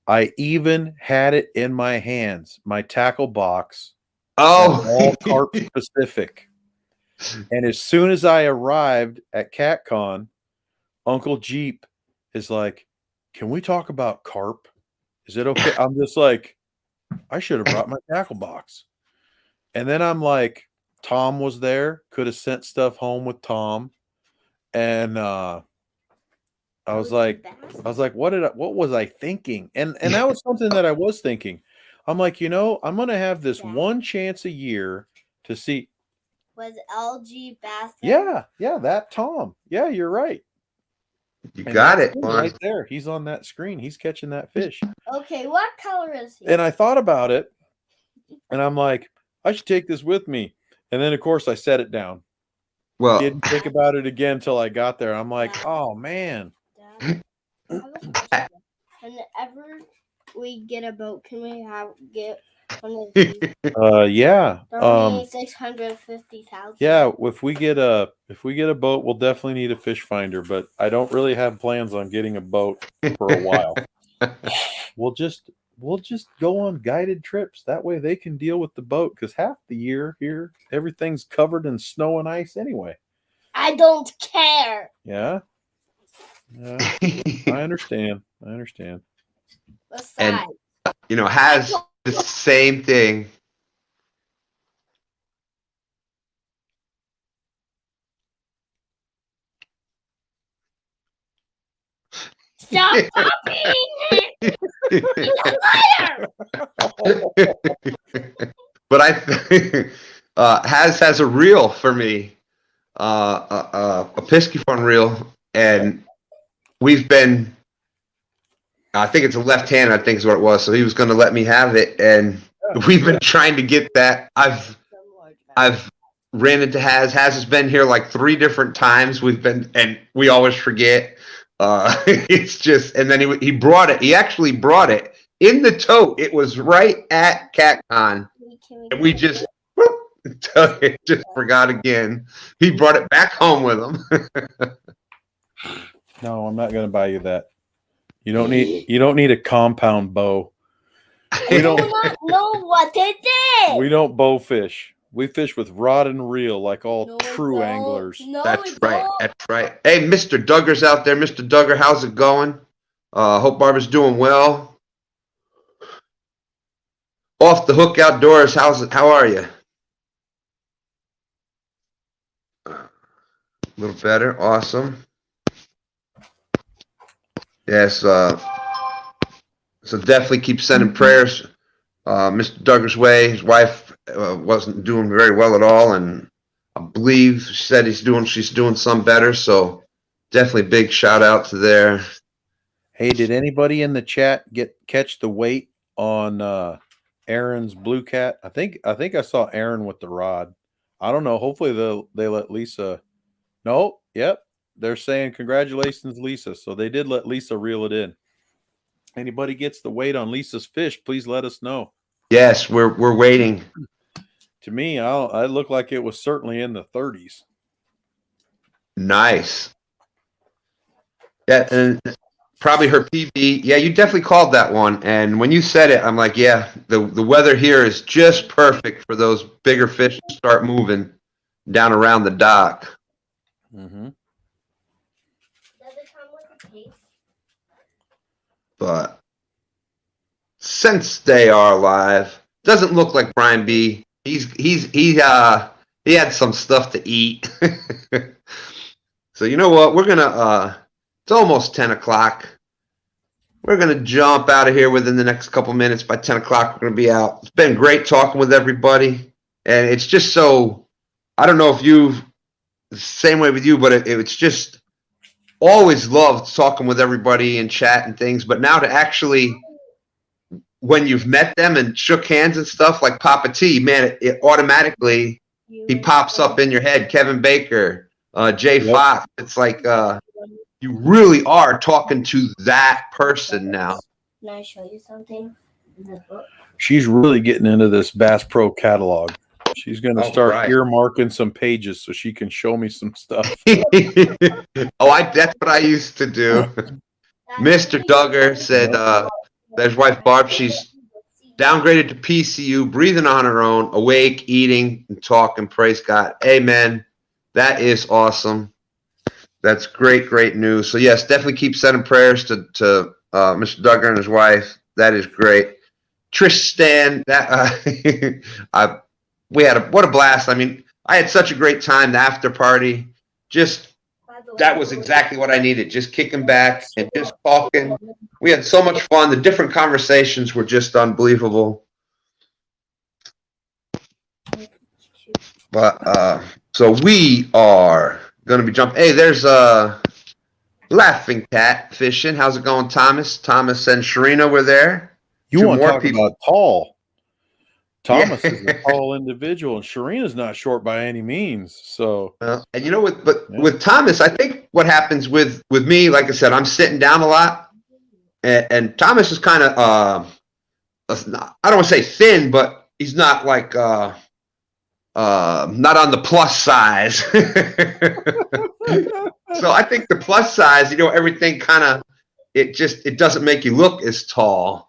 I even had it in my hands, my tackle box, all oh, carp specific. And as soon as I arrived at CatCon, Uncle Jeep is like, "Can we talk about carp? Is it okay?" I'm just like, I should have brought my tackle box. And then I'm like, Tom was there, could have sent stuff home with Tom. And I was like, what was I thinking? And that was something that I was thinking. I'm like, I'm gonna have this one chance a year to see. Was LG Bass? Yeah, that Tom. Yeah, you're right. you And got that's it, him Lauren. right there. He's on that screen. He's catching that fish. Okay, what color is he? And I thought about it, and I'm like, I should take this with me. And then, of course, I set it down. Well, Didn't think about it again until I got there. I'm like, oh man. Dad, I have a question. Whenever we get a boat, can we get one of these? Yeah. They're only 650,000. Yeah, if we get a boat, we'll definitely need a fish finder, but I don't really have plans on getting a boat for a while. We'll just go on guided trips. That way they can deal with the boat, because half the year here everything's covered in snow and ice anyway. I don't care. Yeah. I understand. Besides, has the same thing. Stop copying it. But has a reel for me, a Piscifun reel, and we've been. I think it's a left hand. I think is what it was. So he was going to let me have it, and we've been trying to get that. I've ran into Has. Has has been here like 3 different times. And we always forget. It's just, and then he brought it. He actually brought it in the tote. It was right at CatCon, and we just forgot again. He brought it back home with him. No, I'm not going to buy you that. You don't need a compound bow. We do not know what it is. We don't bow fish. We fish with rod and reel like all No, true we don't. anglers. No, That's we right. don't. That's right. Hey, Mr. Duggar's out there. Mr. Duggar, how's it going? Hope Barbara's doing well. Off the Hook Outdoors, how are you? A little better. Awesome. Yes. So definitely keep sending prayers Mr. Duggar's way. His wife wasn't doing very well at all, and I believe she said she's doing some better. So definitely big shout out to there. Hey, did anybody in the chat catch the weight on Aaron's blue cat? I think I saw Aaron with the rod. I don't know. Hopefully they let Lisa. No, yep. They're saying congratulations, Lisa. So they did let Lisa reel it in. Anybody gets the weight on Lisa's fish, please let us know. Yes, we're waiting. To me, I look like it was certainly in the 30s. Nice. Yeah, and probably her PB. Yeah, you definitely called that one. And when you said it, I'm like, yeah, the weather here is just perfect for those bigger fish to start moving down around the dock. Mm-hmm. Does it come with a case? But since they are live, doesn't look like Brian B. He had some stuff to eat. So you know what? We're gonna it's almost 10 o'clock. We're gonna jump out of here within the next couple minutes. By 10 o'clock, we're gonna be out. It's been great talking with everybody, and it's just so, I don't know if you've the same way with you, but it's just always loved talking with everybody and chat and things. But now to actually, when you've met them and shook hands and stuff, like Papa T, man, it automatically, he pops up in your head. Kevin Baker, Jay Fox. It's like you really are talking to that person now. Can I show you something in the book? She's really getting into this Bass Pro catalog. She's going to start right. earmarking some pages so she can show me some stuff. That's what I used to do. Mr. Duggar said that his wife Barb, she's downgraded to PCU, breathing on her own, awake, eating, and talking. Praise God. Amen. That is awesome. That's great news. So yes, definitely keep sending prayers to Mr. Duggar and his wife. That is great. Trish Stan, that what a blast. I mean, I had such a great time, the after party. Just, that was exactly what I needed. Just kicking back and just talking. We had so much fun. The different conversations were just unbelievable. But so we are going to be jumping. Hey, there's Laughing Cat fishing. How's it going, Thomas? Thomas and Sharina were there. You Two want to more talk people. about tall. Thomas Yeah. is a tall individual, and Sharina's not short by any means. So, And you know what? But with Thomas, I think what happens with me, like I said, I'm sitting down a lot, and Thomas is kind of I don't want to say thin, but he's not like not on the plus size. So I think the plus size, everything kind of it doesn't make you look as tall.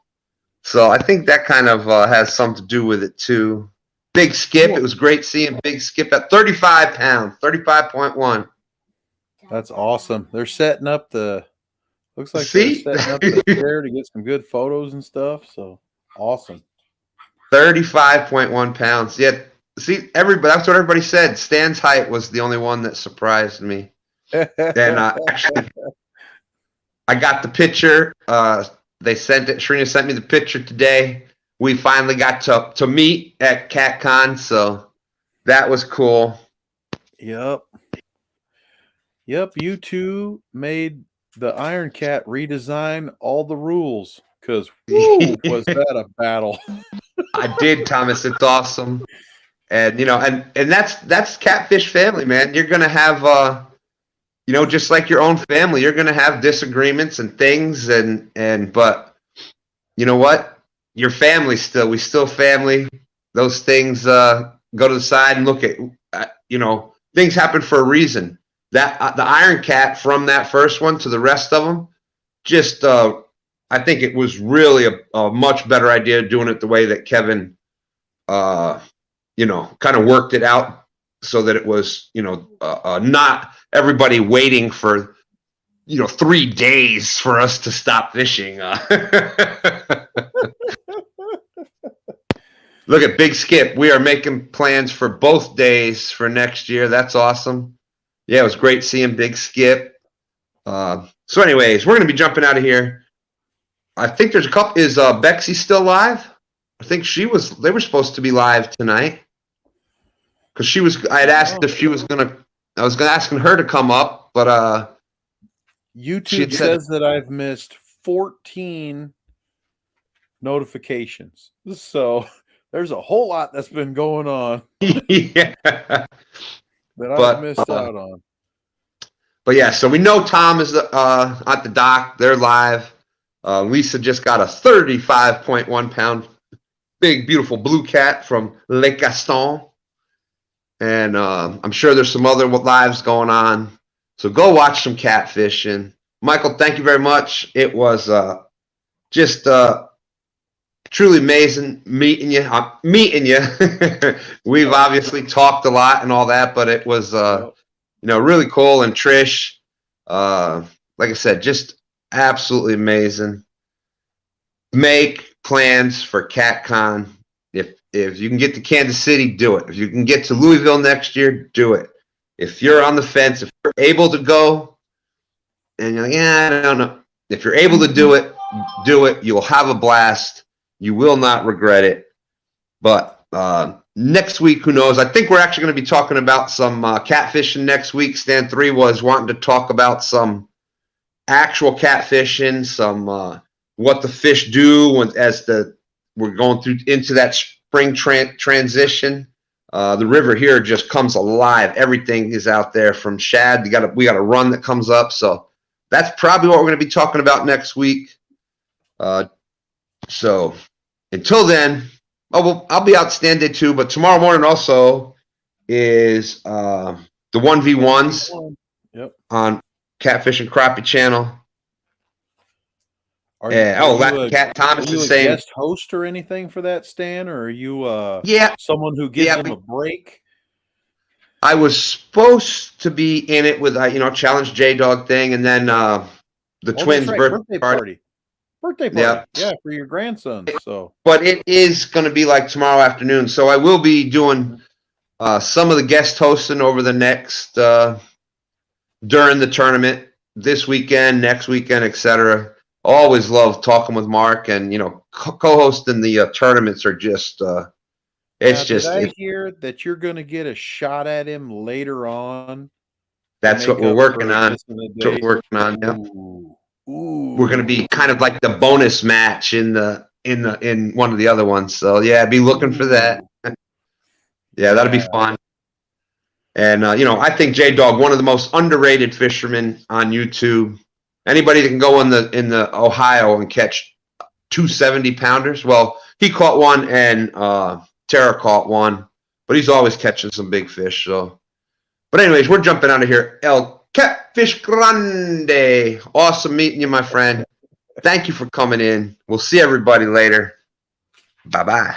So I think that kind of has something to do with it too. Big Skip, it was great seeing Big Skip at 35 pounds, 35.1. that's awesome. They're setting up looks like See? they're setting up the chair to get some good photos and stuff. So awesome. 35.1 pounds. Yeah. See, that's what everybody said. Stan's height was the only one that surprised me. And actually, I got the picture. They sent it. Sharina sent me the picture today. We finally got to meet at CatCon, so that was cool. Yep. You two made the Iron Cat redesign all the rules because was that a battle? I did, Thomas. It's awesome. And and that's Catfish family, man. You're gonna have just like your own family, you're gonna have disagreements and things but you know what? Your family still. We still family. Those things go to the side and look at things happen for a reason. That the Iron Cat from that first one to the rest of them, just I think it was really a much better idea doing it the way that Kevin kind of worked it out so that it was not everybody waiting for 3 days for us to stop fishing. Look at Big Skip. We are making plans for both days for next year. That's awesome. Yeah, it was great seeing Big Skip. So anyways, we're going to be jumping out of here. I think there's a couple. Is Bexy still live? I think they were supposed to be live tonight. Because I had asked if she was I was asking her to come up, but YouTube says that I've missed 14 notifications. So there's a whole lot that's been going on. Yeah. That I've missed out on. But yeah, so we know Tom is at the dock. They're live. Lisa just got a 35.1 pound big, beautiful blue cat from Lake Gaston. And I'm sure there's some other lives going on. So go watch some catfishing. Michael, thank you very much. It was just truly amazing meeting you. We've obviously talked a lot and all that, but it was really cool. And Trish, like I said, just absolutely amazing. Make plans for CatCon. If you can get to Kansas City, do it. If you can get to Louisville next year, do it. If you're on the fence, if you're able to go, and you're like, I don't know. If you're able to do it, do it. You'll have a blast. You will not regret it. But next week, who knows? I think we're actually going to be talking about some catfishing next week. Stan 3 was wanting to talk about some actual catfishing, some what the fish do we're going through into that spring transition. The river here just comes alive. Everything is out there from shad. We got a run that comes up. So that's probably what we're going to be talking about next week. So until then, I'll be out stand day 2, but tomorrow morning also is the 1v1s on Catfish and Crappie channel. Cat Thomas is saying guest host or anything for that, Stan, or are you someone who gives them a break? I was supposed to be in it with challenge J Dog thing, and then the twins' birthday party. Yeah, for your grandson. So, but it is going to be like tomorrow afternoon, so I will be doing some of the guest hosting over the next during the tournament this weekend, next weekend, etc. Always love talking with Mark, and co-hosting the tournaments are just did I hear that you're going to get a shot at him later on? That's what we're working on. Yeah. Ooh. We're going to be kind of like the bonus match in one of the other ones. So yeah, be looking for that. Yeah, that'll be fun. And I think J Dog, one of the most underrated fishermen on YouTube. Anybody that can go in the Ohio and catch 270 pounders. Well, he caught one and Tara caught one, but he's always catching some big fish. So, but anyways, we're jumping out of here. El Catfish Grande. Awesome meeting you, my friend. Thank you for coming in. We'll see everybody later. Bye-bye.